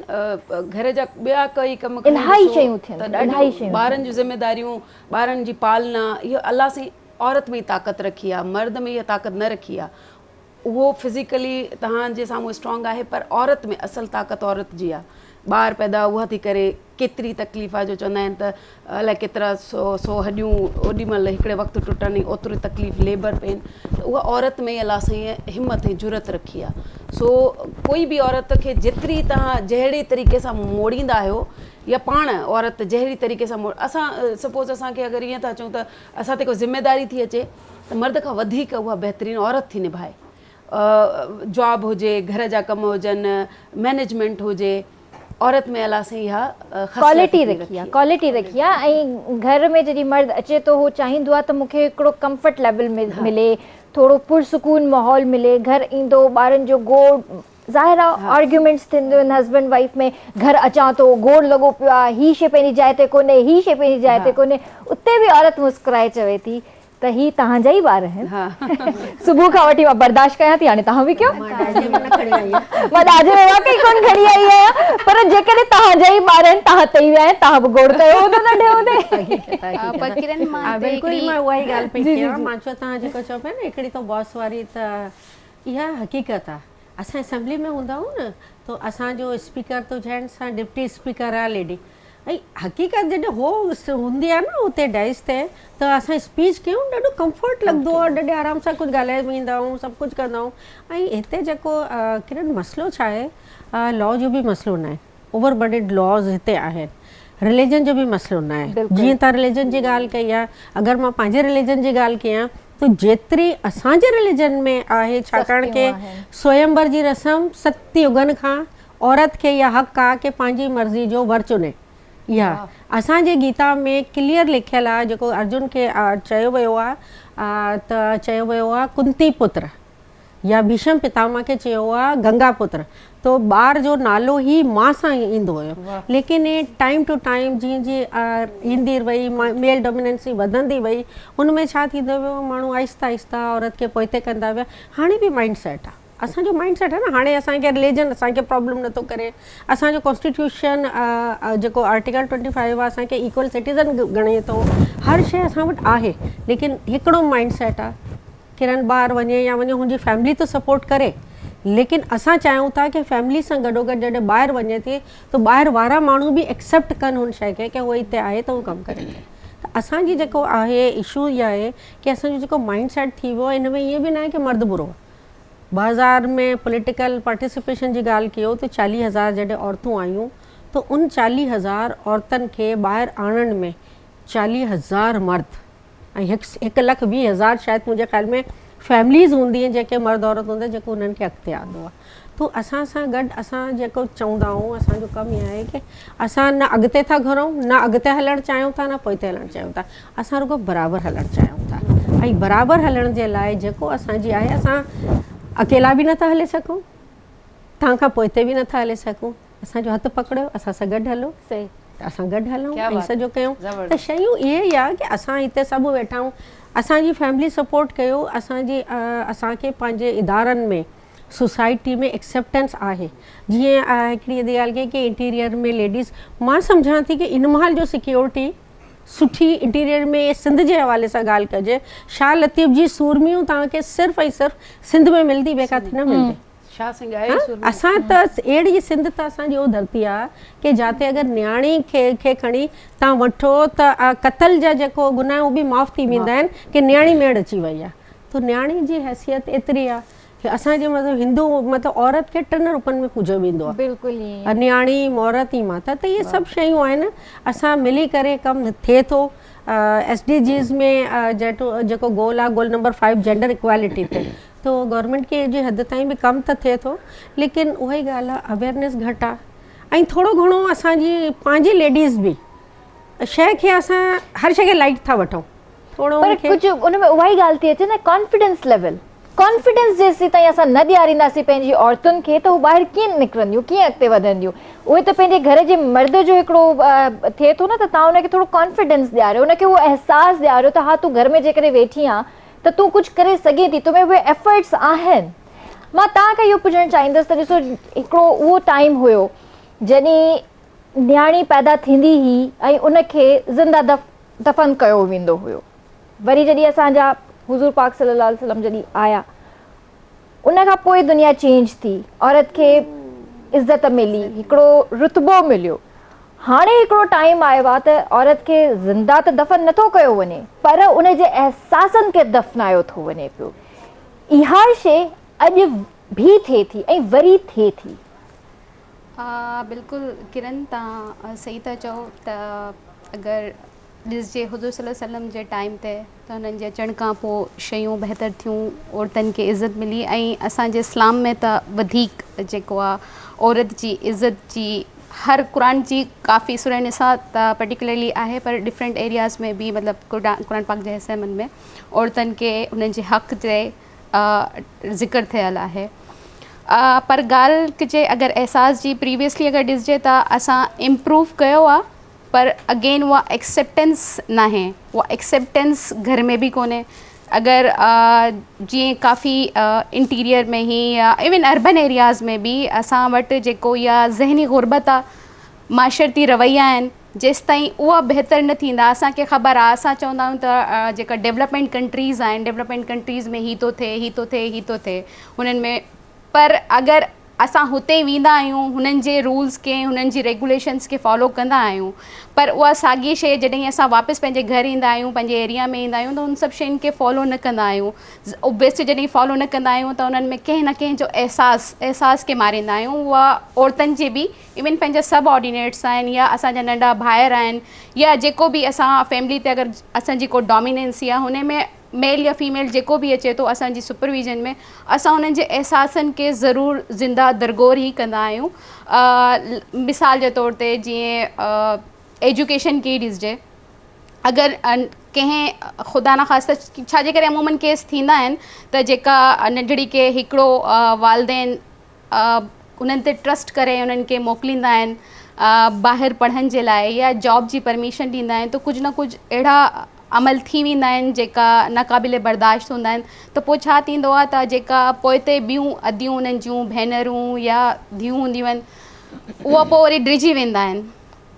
घर जा ॿिया कई कम इलाही शयूं थियनि, इलाही शयूं, ॿारनि जूं ज़िम्मेदारियूं, ॿारनि जी पालना, इहो अलाह साईं औरत में ई ताक़त रखी आहे, मर्द में इहा ताक़त न रखी आहे। उहो फिज़िकली तव्हांजे साम्हूं स्ट्रॉन्ग आहे, पर औरत में असल ताक़त औरत जी आहे। ॿार पैदा उहा थी करे, केतिरी तकलीफ़ आहे, जो चवंदा आहिनि त अलाए केतिरा सौ हॾियूं ओॾी महिल हिकिड़े वक़्तु टुटनि, ओतिरी तकलीफ़ लेबर पेन, त उहा औरत में अलाह साईं हिमत ऐं जुरत रखी आहे। सो कोई बि औरत खे जेतिरी तव्हां जहिड़े तरीक़े सां मोड़ींदा आहियो, या पाण औरत जहिड़ी तरीक़े सां असां सपोज़ असांखे अगरि ईअं था चऊं त असां ते को ज़िम्मेदारी थी अचे, त मर्द खां वधीक उहा बहितरीनु औरत थी निभाए। जॉब हुजे, घर जा कम हुजनि, मैनेजमेंट हुजे, औरत में अलाह साईं इहा क्वालिटी रखी आहे, क्वालिटी रखी आहे। ऐं घर में जॾहिं मर्द अचे थो, उहो चाहींदो आहे त मूंखे हिकिड़ो कंफर्ट लेवल मिले, थोड़ो पुरसुकून माहौल मिले। घर ईंदो, ॿारनि जो गोड़, ज़ाहिर आहे आर्ग्यूमेंट्स थींदियूं आहिनि हस्बैंड वाइफ में, घर अचां थो गोड़ लॻो पियो आहे, हीअ शइ पंहिंजी जाइ ते कोन्हे, हीअ शइ पंहिंजी जाइ ते कोन्हे, उते बि औरत मुस्कुराए चवे थी त ही तव्हांजा ई ॿार आहिनि। सुबुह खां वठी मां बर्दाश्त कयां थी, हाणे तव्हां बि कयो। मां ॾाजे में वाकई कोन खणी आई आहियां, पर जेकॾहिं तव्हांजा ई ॿार आहिनि, तव्हां तई विया आहिनि, तव्हां बि गोड़ कयो हूंदो नंढे हूंदे। बिल्कुलु मां उहा ई ॻाल्हि पई कयां। मां चयो तव्हां जेको चओ पिया न हिकिड़ी त बॉस वारी, त इहा हक़ीक़त आहे। असां असेंबली में हूंदा आहियूं न, त असांजो स्पीकर तो जेंट्स सां डिप्टी स्पीकर आहे लेडी, ऐं हक़ीक़त जॾहिं हो हूंदी आहे न उते डाइस ते, त असां स्पीच कयूं ॾाढो कंफर्ट लॻंदो आहे, ॾाढे आराम सां कुझु ॻाल्हाए वेंदा आहियूं, सभु कुझु कंदा आहियूं। ऐं हिते जेको किरण मसइलो छा आहे, लॉ जो बि मसइलो न आहे, ओवर बर्डेड लॉज हिते आहिनि, रिलीजन जो बि मसइलो न आहे। जीअं तव्हां रिलीजन जी ॻाल्हि कई आहे, अगरि मां पंहिंजे रिलीजन जी ॻाल्हि कयां त जेतिरी असांजे रिलीजन में आहे, छाकाणि के स्वयंवर जी रस्म 7 युगनि खां औरत खे इहा हक़ आहे की पंहिंजी मर्ज़ी जो वर चुने। इहा असांजे गीता में क्लियर लिखियलु आहे, जेको अर्जुन खे चयो वियो आहे, त चयो वियो आहे कुंती पुत्र, या भीष्म पितामह खे चयो आहे गंगा पुत्र। तो ॿार जो नालो ई मां सां ईंदो हुयो, लेकिन टाइम टू टाइम जीअं जीअं ईंदी वई, मेल डोमिनेंसी वधंदी वई, हुन में छा थींदो वियो, माण्हू आहिस्ता आहिस्ता औरत खे पोइते कंदा विया। हाणे बि माइंड सेट आहे, असांजो माइंड सेट आहे न, हाणे असांखे रिलीजन असांखे प्रॉब्लम नथो करे। असांजो कॉन्स्टिट्यूशन जेको आर्टिकल 25 आहे, असांखे इक्वल सिटीज़न ॻणे थो, हर शइ असां वटि आहे, लेकिन हिकिड़ो माइंड सेट आहे, किरण ॿार वञे या वञे, हुनजी फैमिली तो सपोर्ट करे, लेकिन असां चाहियूं था कि फैमिली सां गॾोगॾु जॾहिं ॿाहिरि वञे थी, त ॿाहिरि वारा माण्हू बि एक्सेप्ट कनि हुन शइ खे, की उहो हिते आहे त उहो कमु करे। त असांजी जेको आहे इशू इहा आहे की असांजो जेको माइंड सेट थी वियो आहे, हिन में ईअं बि न आहे की मर्द बुरो आहे। 2000 में पॉलिटिकल पार्टिसिपेशन जी ॻाल्हि कयो त 40,000 जॾहिं औरतूं आयूं, त उन 40,000 औरतुनि खे ॿाहिरि आणण में 40,000 मर्द ऐं 1,20,000 शायदि मुंहिंजे ख़्याल में फैमिलीज़ हूंदी आहिनि जेके मर्द औरत हूंदा, जेको उन्हनि खे अॻिते आंदो आहे। तो असां सां गॾु असां जेको चवंदा आहियूं, असांजो कमु इहो आहे की असां न अॻिते था घुरूं, न अॻिते हलणु चाहियूं था, न पोइते हलणु चाहियूं था, असां रुॻो बराबरि हलणु चाहियूं था। ऐं बराबरि हलण जे लाइ जेको असांजी आहे, असां अकेला बि नथा हले सघूं, तव्हां खां पोइते बि नथा हले सघूं, असांजो हथु पकड़ियो, असां सां गॾु हलो, सही असां गॾु हलूं ऐं सॼो कयूं। त शयूं इहे ई आहे की असां हिते सभु वेठा आहियूं, असांजी फैमिली सपोर्ट कयो, असांखे पंहिंजे इदारनि में, सोसाइटी में एक्सेप्टेंस आहे। जीअं हिकिड़ी ॻाल्हि कई की इंटीरियर में लेडीज़, मां सम्झां थी की इन महिल जो सिक्योरिटी सुठी इंटीरियर में सिंध जे हवाले सां ॻाल्हि कजे, शाह लतीफ़ जी सूरमियूं तव्हांखे सिर्फ़ु ऐं सिर्फ़ु सिंध में मिलंदी, ॿिए किथे न मिलंदी। असां त अहिड़ी सिंध त असांजी उहो धरती आहे की जिते अगरि न्याणी खे खणी तव्हां वठो त क़तल जा जेको गुनाह उहे बि माफ़ु थी वेंदा आहिनि की न्याणी मेड़ अची वई आहे। त न्याणी जी हैसियत एतिरी आहे कि असांजे मतिलबु हिंदू मतिलबु औरत खे 3 रूपनि में पूॼो वेंदो आहे, बिल्कुलु न्याणी, औरत ई माता। त इहे सभु शयूं आहिनि, असां मिली करे कमु थिए थो। SDGs में जेको गोल आहे, गोल नंबर 5 जेंडर इक्वालिटी ते, तो गवर्नमेंट खे जी हद ताईं बि कमु त थिए थो, लेकिन उहा ई ॻाल्हि आहे, अवेयरनेस घटि आहे। ऐं थोरो घणो असांजी पंहिंजी लेडीज़ बि शइ खे असां हर शइ खे लाइट था वठूं, थोरो कुझु उन में उहा ई ॻाल्हि थी अचे न, कॉन्फिडेंस लेवल कॉन्फिडेंस जेसीं ताईं असां न ॾियारींदासीं पंहिंजी औरतुनि खे त हू ॿाहिरि कीअं निकिरंदियूं, कीअं अॻिते वधंदियूं। उहे त पंहिंजे घर जे मर्द जो हिकिड़ो थिए थो न, त तव्हां हुनखे थोरो कॉन्फिडेंस ॾियारियो, हुनखे उहो अहसासु ॾियारियो त हा तूं घर में जेकॾहिं वेठी आहे त तूं कुझु करे सघे थी, तोमें उहे एफर्ट्स आहिनि। मां तव्हांखे इहो पुछणु चाहींदसि त ॾिसो हिकिड़ो उहो टाइम हुयो जॾहिं न्याणी पैदा थींदी हुई ऐं उनखे ज़िंदा दफ़न कयो वेंदो हुयो। वरी जॾहिं असांजा हुज़ूर पाक सल्लल्लाहु अलैहि वसल्लम जॾहिं आया, उन खां पोइ दुनिया चेंज थी, औरत खे इज़त मिली, हिकिड़ो रुतबो मिलियो। हाणे हिकिड़ो टाइम आयो आहे त औरत खे ज़िंदा त दफ़न नथो कयो वञे, पर उन जे अहसासनि खे दफ़नायो थो वञे पियो। इहा शइ अॼु बि थिए थी ऐं वरी थिए थी। बिल्कुलु किरण, तव्हां सही था चओ त अगरि ॾिसजे हुज़ूर सल्लल्लाहु अलैहि वसल्लम जे टाइम ते त हुननि जे अचण खां पोइ शयूं बहितर थियूं, औरतुनि खे इज़त मिली। ऐं असांजे इस्लाम में त वधीक जेको आहे औरत जी इज़त जी हर क़ुरान जी काफ़ी सूरह निसा त पर्टिकुलरली आहे, पर डिफरेंट एरियाज़ में बि मतिलबु क़ुरान पाक जे हिसे में औरतुनि खे हुननि जे हक़ जे ज़िक्र थियल आहे। पर ॻाल्हि कजे अगरि एहसास जी, प्रीवियसली अगरि ॾिसजे त असां इम्प्रूव कयो आहे, पर अगेन उहा एक्सेप्टेंस न आहे, उहा एक्सेप्टेंस घर में बि कोन्हे। अगरि जीअं काफ़ी इंटीरियर में ई या इवन अर्बन एरियाज़ में बि असां वटि जेको इहा ज़हनी गुरबत आहे, माशरती रवैया आहिनि, जेसि ताईं उहा बहितर न थींदा। असांखे ख़बर आहे, असां चवंदा आहियूं त जेका डेवलपमेंट कंट्रीज़ आहिनि, डेवलपमेंट कंट्रीज़ में ही थो थिए, ही थो थिए, ही थो थिए हुननि में, पर अगरि असां हुते वेंदा आहियूं, हुननि जे रूल्स खे, हुननि जी रेगुलेशन्स खे फॉलो कंदा आहियूं, पर उहा साॻी शइ जॾहिं असां वापसि पंहिंजे घर ईंदा आहियूं, पंहिंजे एरिया में ईंदा आहियूं, त उन सभु शयुनि खे फॉलो न कंदा आहियूं। ओबियसली जॾहिं फॉलो न कंदा आहियूं त उन्हनि में कंहिं न कंहिं जो एहसास खे मारींदा आहियूं। उहा औरतुनि जे बि इवन पंहिंजा सब ऑर्डिनेट्स आहिनि, या असांजा नंढा भाइर आहिनि, या जेको बि असां फैमिली ते अगरि असांजी को डोमिनेंसी आहे, हुन में मेल या फीमेल जेको बि अचे थो असांजी सुपरविजन में, असां हुननि जे एहसासनि खे ज़रूरु ज़िंदा दरगोर ई कंदा आहियूं। मिसाल जे तौर ते जीअं एजुकेशन खे ॾिसजे, अगरि कंहिं ख़ुदा न ख़ासिता छाजे करे अमूमन केस थींदा आहिनि त जेका नंढड़ी खे हिकिड़ो वालदेन उन्हनि ते ट्रस्ट करे उन्हनि खे मोकिलींदा आहिनि ॿाहिरि पढ़ण जे लाइ, या जॉब जी परमिशन ॾींदा आहिनि, त कुझु न कुझु अहिड़ा अमल थी वेंदा आहिनि जेका नाक़ाबिले बर्दाश्त हूंदा आहिनि। त पोइ छा थींदो आहे त जेका पोइ ते ॿियूं अदियूं उन्हनि जूं भेनरूं या धीअरूं हूंदियूं आहिनि, उहा पोइ वरी डिॼी वेंदा आहिनि।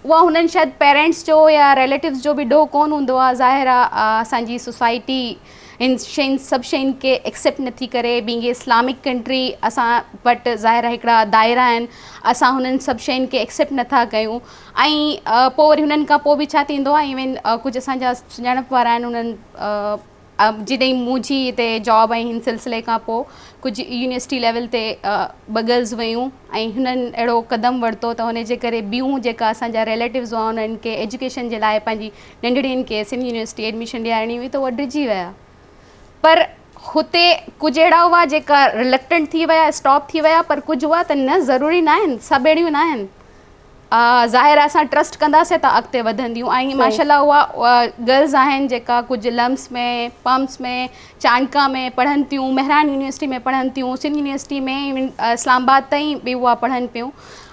उहा हुननि शायदि पेरेंट्स जो या रिलेटिव्स जो बि ॾोह कोन हूंदो आहे। ज़ाहिर आहे असांजी सोसाइटी इन शयुनि सभु शयुनि खे एक्सेप्ट नथी करे। बींग इस्लामिक कंट्री असां वटि ज़ाहिर आहे हिकिड़ा दायरा आहिनि, असां हुननि सभु शयुनि खे एक्सेप्ट नथा कयूं। ऐं पोइ वरी हुननि खां पोइ बि छा थींदो आहे, इवन कुझु असांजा सुञाणप वारा आहिनि, उन्हनि जॾहिं मुंहिंजी हिते जॉब ऐं हिन सिलसिले खां पोइ कुझु यूनिवर्सिटी लेवल ते ॿ गर्ल्स वियूं ऐं हुननि अहिड़ो क़दम वरितो त हुनजे करे ॿियूं जेका असांजा रिलेटिव्स हुआ उन्हनि खे एजुकेशन जे लाइ पंहिंजी नंढड़ियुनि खे सिंध यूनिवर्सिटी एडमिशन ॾियारणी हुई, त उहा डिॼी विया। पर हुते कुझु अहिड़ा हुआ जेका रिलक्टेंट थी विया, स्टॉप थी विया, पर कुझु हुआ त न ज़रूरी न आहिनि, सभु अहिड़ियूं न आहिनि। ज़ाहिर आहे असां ट्रस्ट कंदासीं त अॻिते वधंदियूं। ऐं माशाल्लाह उहा गर्ल्स आहिनि जेका कुझु लम्स में, पम्प्स में, चांडका में पढ़नि थियूं, मेहरान यूनिवर्सिटी में पढ़नि थियूं, सिंध यूनिवर्सिटी में, इवन इस्लामाबाद ताईं बि उहा पढ़नि पियूं।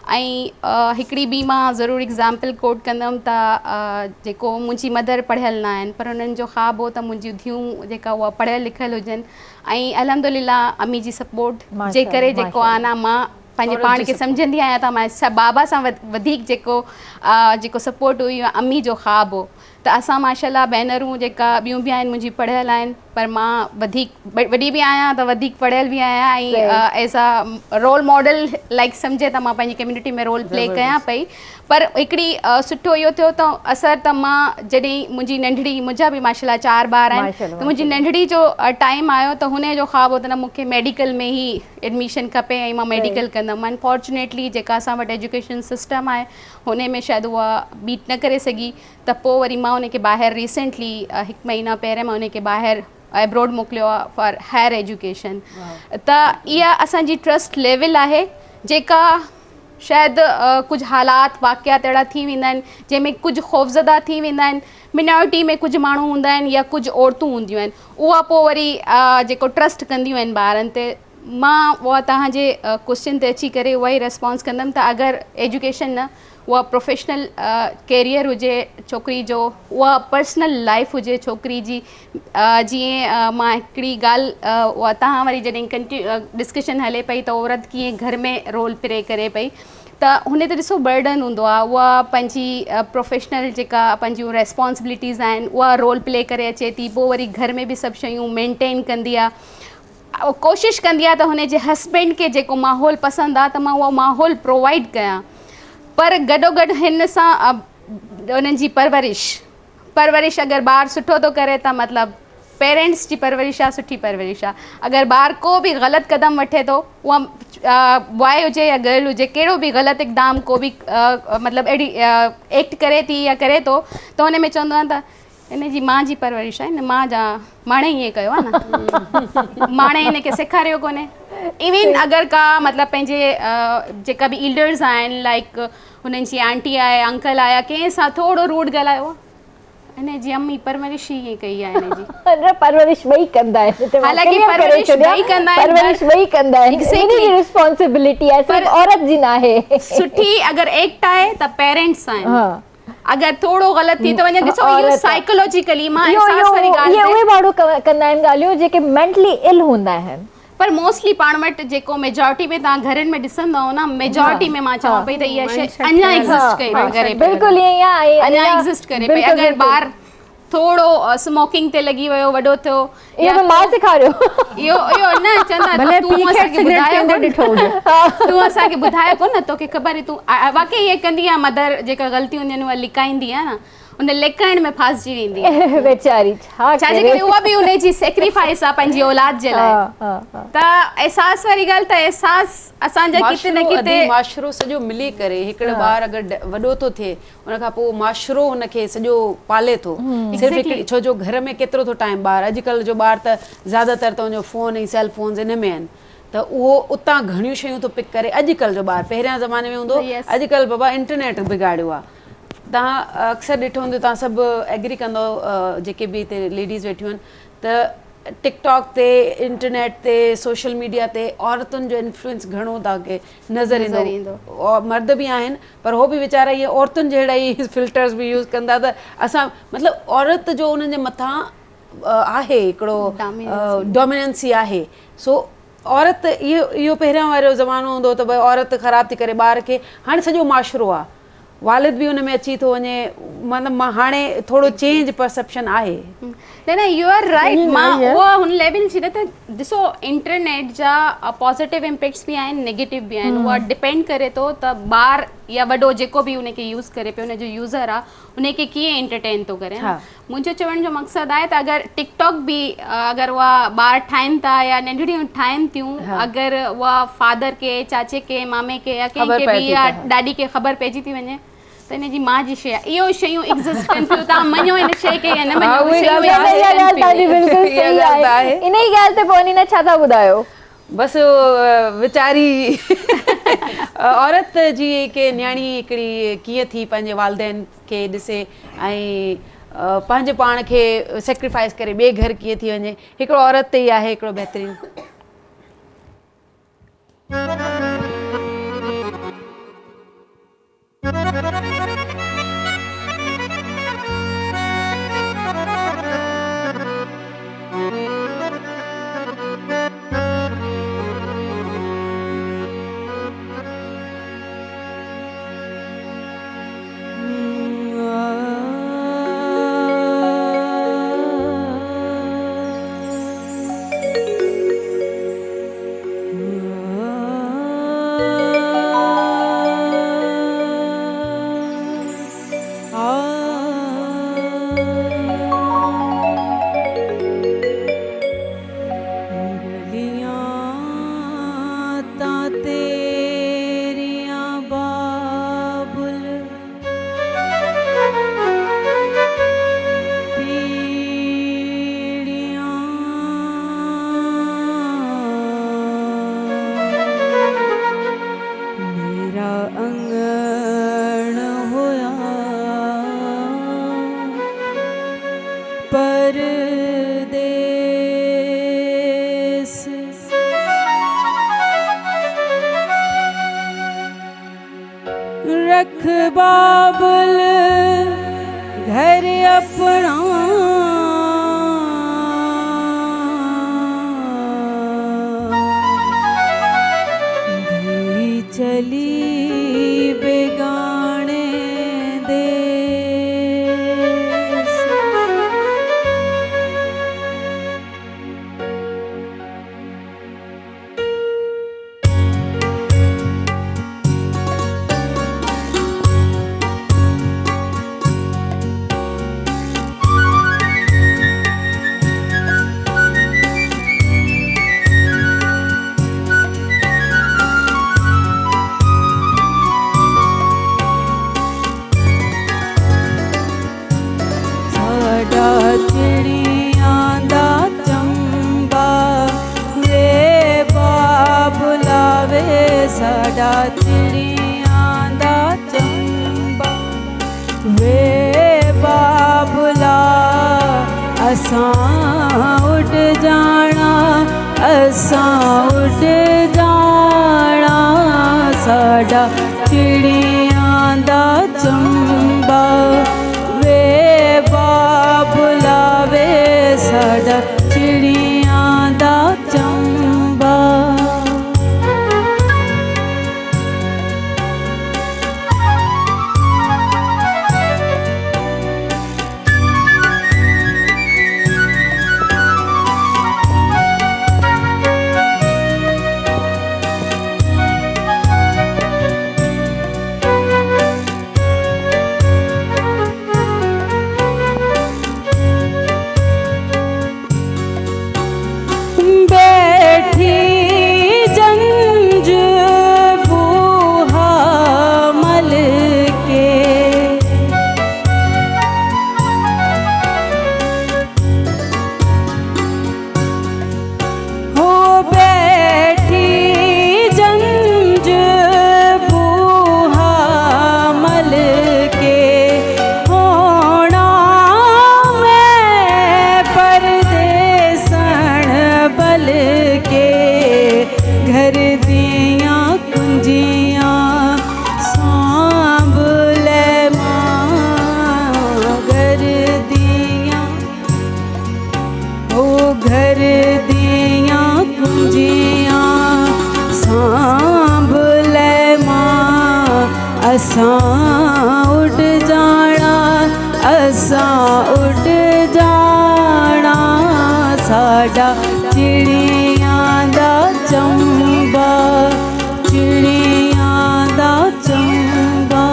ऐं हिकिड़ी बि मां ज़रूरु एग्ज़ाम्पल कोट कंदमि त जेको मुंहिंजी मदर पढ़ियल न आहिनि, पर हुननि जो ख़्वाबु हो त मुंहिंजियूं धीअरूं जेका उहा पढ़ियल लिखियल हुजनि। ऐं अल्हम्दुलिल्लाह अम्मी जी सपोर्ट जे करे जेको आहे न, मां पंहिंजे पाण खे सम्झंदी आहियां त मां बाबा सां वधीक जेको सपोर्ट हुई अम्मी जो ख़्वाबु हो। त असां माशाल्लाह भेनरूं जेका ॿियूं बि आहिनि मुंहिंजी पढ़ियल आहिनि, पर मां वधीक वॾी बि आहियां त वधीक पढ़ियल बि आहियां। ऐं as a role model like सम्झे त मां पंहिंजी कम्यूनिटी में रोल प्ले कयां पई। पर हिकिड़ी सुठो इहो थियो त असर त मां जॾहिं मुंहिंजी नंढड़ी, मुंहिंजा बि माशाल्लाह 4 ॿार आहिनि, त मुंहिंजी नंढड़ी जो टाइम आयो त हुन जो ख़्वाबु हो त न मूंखे मेडिकल में ई एडमिशन खपे ऐं मां मेडिकल कंदमि। अनफॉर्चुनेटली जेका असां वटि एजुकेशन सिस्टम आहे हुन में शायदि उहा बीट न करे सघी, त पोइ वरी मां हुनखे ॿाहिरि रिसेंटली 1 महीना पहिरियों मां हुनखे ॿाहिरि एब्रॉड मोकिलियो आहे फॉर हायर एजुकेशन। त इहा असांजी ट्रस्ट लेवल आहे जेका शायदि कुझु हालात वाक़ियात अहिड़ा थी वेंदा आहिनि जंहिंमें कुझु ख़ौफ़ज़दा थी वेंदा आहिनि, मिनॉरिटी में कुझु माण्हू हूंदा आहिनि या कुझु औरतूं हूंदियूं आहिनि, उहा पोइ वरी जेको ट्रस्ट कंदियूं आहिनि ॿारनि ते। मां उहा तव्हांजे क्वेश्चन ते अची करे उहा ई रिस्पॉन्स कंदमि त अगरि एजुकेशन न, उहा प्रोफेशनल कैरियर हुजे छोकिरी जो, उहा पर्सनल लाइफ हुजे छोकिरी जी। जीअं मां हिकिड़ी ॻाल्हि उहा तव्हां वरी जॾहिं डिस्कशन हले पई त औरत कीअं घर में रोल प्ले करे पई, त हुन ते ॾिसो बर्डन हूंदो आहे, उहा पंहिंजी प्रोफेशनल जेका पंहिंजियूं रेस्पॉन्सिबिलिटीज़ आहिनि उहा रोल प्ले करे अचे थी, पोइ वरी घर में बि सभु शयूं मेंटेन कंदी आहे, कोशिशि कंदी आहे त हुनजे हस्बैंड खे जेको माहौल पसंदि आहे त मां उहो माहौल प्रोवाइड कयां। पर गॾोगॾु हिन सां उन्हनि जी परवरिश अगरि ॿारु सुठो थो करे त मतिलबु पेरेंट्स जी परवरिश आहे, सुठी परवरिश आहे। अगरि ॿारु को बि ग़लति क़दम वठे थो, उहा बॉय हुजे या गर्ल हुजे, कहिड़ो बि ग़लति इक़दाम को बि मतिलबु अहिड़ी एक्ट करे थी या करे थो, त हुन में चवंदो आहे त इन जी माउ जी परवरिश आहे, माणे ईअं कयो आहे न, माणे हिनखे सेखारियो कोन्हे। इवन अगरि का मतिलबु पंहिंजे जेका बि एल्डर्स आहिनि, लाइक हुननि जी आंटी आहे, अंकल आया, कंहिं सां थोरो रूड ॻाल्हायो आहे, हिन जी अम्मी परवरिश ई ईअं कई आहे हिन जी। परवरिश ॿई कंदा आहिनि, हालांकि परवरिश ॿई कंदा आहिनि, परवरिश ॿई कंदा आहिनि, इनजी रिस्पॉन्सिबिलिटी आहे, सिर्फ़ु औरत जी न आहे। सुठी अगरि एक्ट आहे त पेरेंट्स आहिनि, अगरि थोरो ग़लति थी थो वञे, ॾिसो इहो साइकोलॉजिकली मां एहसास वारी ॻाल्हि आहे, उहे माण्हू कंदा आहिनि ॻाल्हियूं जेके मेंटली इल हूंदा आहिनि। पर मोस्टली पाण वटि जेको मेजॉरिटी में तव्हां घरनि में ॾिसंदव न, मेजॉरिटी में मां चवां पई त इहा शइ अञा एग्ज़िस्ट करे, बिल्कुलु ईअं आहे, अञा एग्ज़िस्ट करे पई। अगरि ॿारु थोरो स्मोकिंग ते लॻी वियो, वॾो थियो, इहो मां सेखारियो, इहो न चवंदा तूं असांखे ॿुधायो कोन न, तोखे ख़बर आहे, तूं वाक़ई इहे कंदी आहे। मदर जेका ग़लतियूं हूंदियूं आहिनि उहा लिकाईंदी आहे न, उन लिकाइण में फासिजी वेंदी आहे वेचारी, छाजे करे उहा बि उनजी सेक्रीफाइस आहे पंहिंजी औलाद जे लाइ। त एहसास वारी ॻाल्हि त एहसास असांजा किथे न किथे माशरो सॼो मिली करे हिकिड़ो ॿारु अगरि वॾो थो थिए, उन खां पोइ माशरो हुनखे सॼो पाले थो। सिर्फ़ु छो जो घर में केतिरो थो टाइम ॿारु, अॼुकल्ह जो ॿारु त ज़्यादातर त उनजो फ़ोन ऐं सेल फोन्स इन में आहिनि, त उहो उतां घणियूं शयूं थो पिक करे। अॼुकल्ह जो ॿारु, पहिरियां ज़माने में हूंदो, अॼुकल्ह बाबा इंटरनेट बिगाड़ियो आहे। तव्हां अक्सर ॾिठो हूंदो, तव्हां सभु एग्री कंदो, जेके बि हिते लेडीज़ वेठियूं आहिनि, त टिकटॉक ते, इंटरनेट ते, सोशल मीडिया ते औरतुनि जो इन्फ्लुएंस घणो तव्हांखे नज़र ईंदो। और मर्द बि आहिनि, पर हो बि वीचारा इहे औरतुनि जहिड़ा ई फिल्टर्स बि यूज़ कंदा, त असां मतिलबु औरत जो उन्हनि जे मथां आहे हिकिड़ो डोमिनेंसी आहे। सो औरत इहो पहिरियां वारो ज़मानो हूंदो त भई औरत ख़राबु थी करे ॿार खे, हाणे सॼो माशरो आहे, वालिद बि हुन में अची थो वञे, मतिलबु मां हाणे थोरो चेंज परसेप्शन आहे। न यू आर राइट, मां उहा हुन लेवल जी न, त ॾिसो इंटरनेट जा पॉज़िटिव इम्पैक्ट्स बि आहिनि, नेगेटिव बि आहिनि, उहा डिपेंड करे थो त ॿारु या वॾो जेको बि उनखे यूज़ करे पियो, उनजो यूज़र आहे, उनखे कीअं एंटरटेन थो करे। मुंहिंजो चवण जो मक़सदु आहे त अगरि टिकटॉक बि अगरि उहा ॿार ठाहिनि था या नंढड़ियूं ठाहिनि थियूं, अगरि उहा फादर खे, चाचे खे, मामे खे या कंहिंखे बि या ॾाॾी खे ख़बर पइजी थी वञे त हिन जी माउ जी शइ आहे, इहो शयूं एग्ज़िस्ट कनि थियूं। तव्हां मञो हिन शइ खे या न मञो, इन ई ॻाल्हि ते पोइ न छा था ॿुधायो, बसि वीचारी औरत जी के न्याणी हिकिड़ी कीअं थी पंहिंजे वालदेन खे ॾिसे ऐं पंहिंजे पाण खे सेक्रीफाइस करे ॿिए घर कीअं थी वञे, हिकिड़ो औरत ते ई आहे हिकिड़ो बहितरीनु। रख बाबुल घर अपना, धी चली बेगाने देश। चिड़ियां दा चंबा वे बाबुलावे, साडा चिड़ियां दा चंबा वे बाबुला, असां उड़ जाना, असां उड़ जाना, साडा चिड़ियां दा चंबा वे बाबुलावे, साडा चिड़ियां दा चंबा। बैठी जंज बूहा मल के, हो बैठी जंज बूहा मल के, होना मैं परदेसन बल के, घर दियां कुंजियां सांभ ले मां, घर दियां ओ घर दियां कुंजियां सांभ ले मां, असां उड़ जाना, असां उड़ जाना, साडा चिड़ियां दा चंबा, चिड़ियां दा चंबा।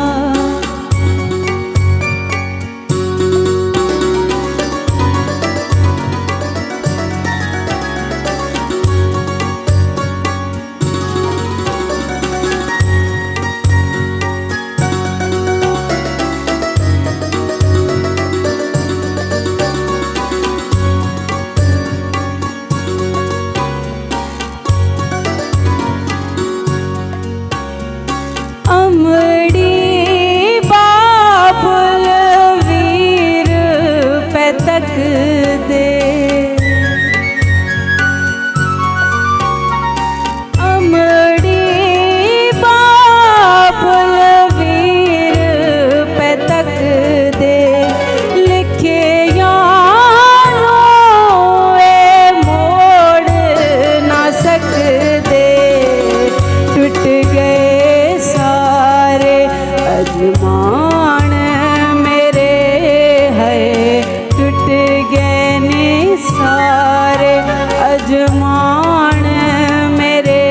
अमड़ी बाबुल वीर पे तक दे, अमड़ी बाबुल वीर पे तक दे, लिखे यारों ए मोड़ ना सकदे, टूट गए सारे अजमान मेरे है, टूट गए ने सारे अजमान मेरे,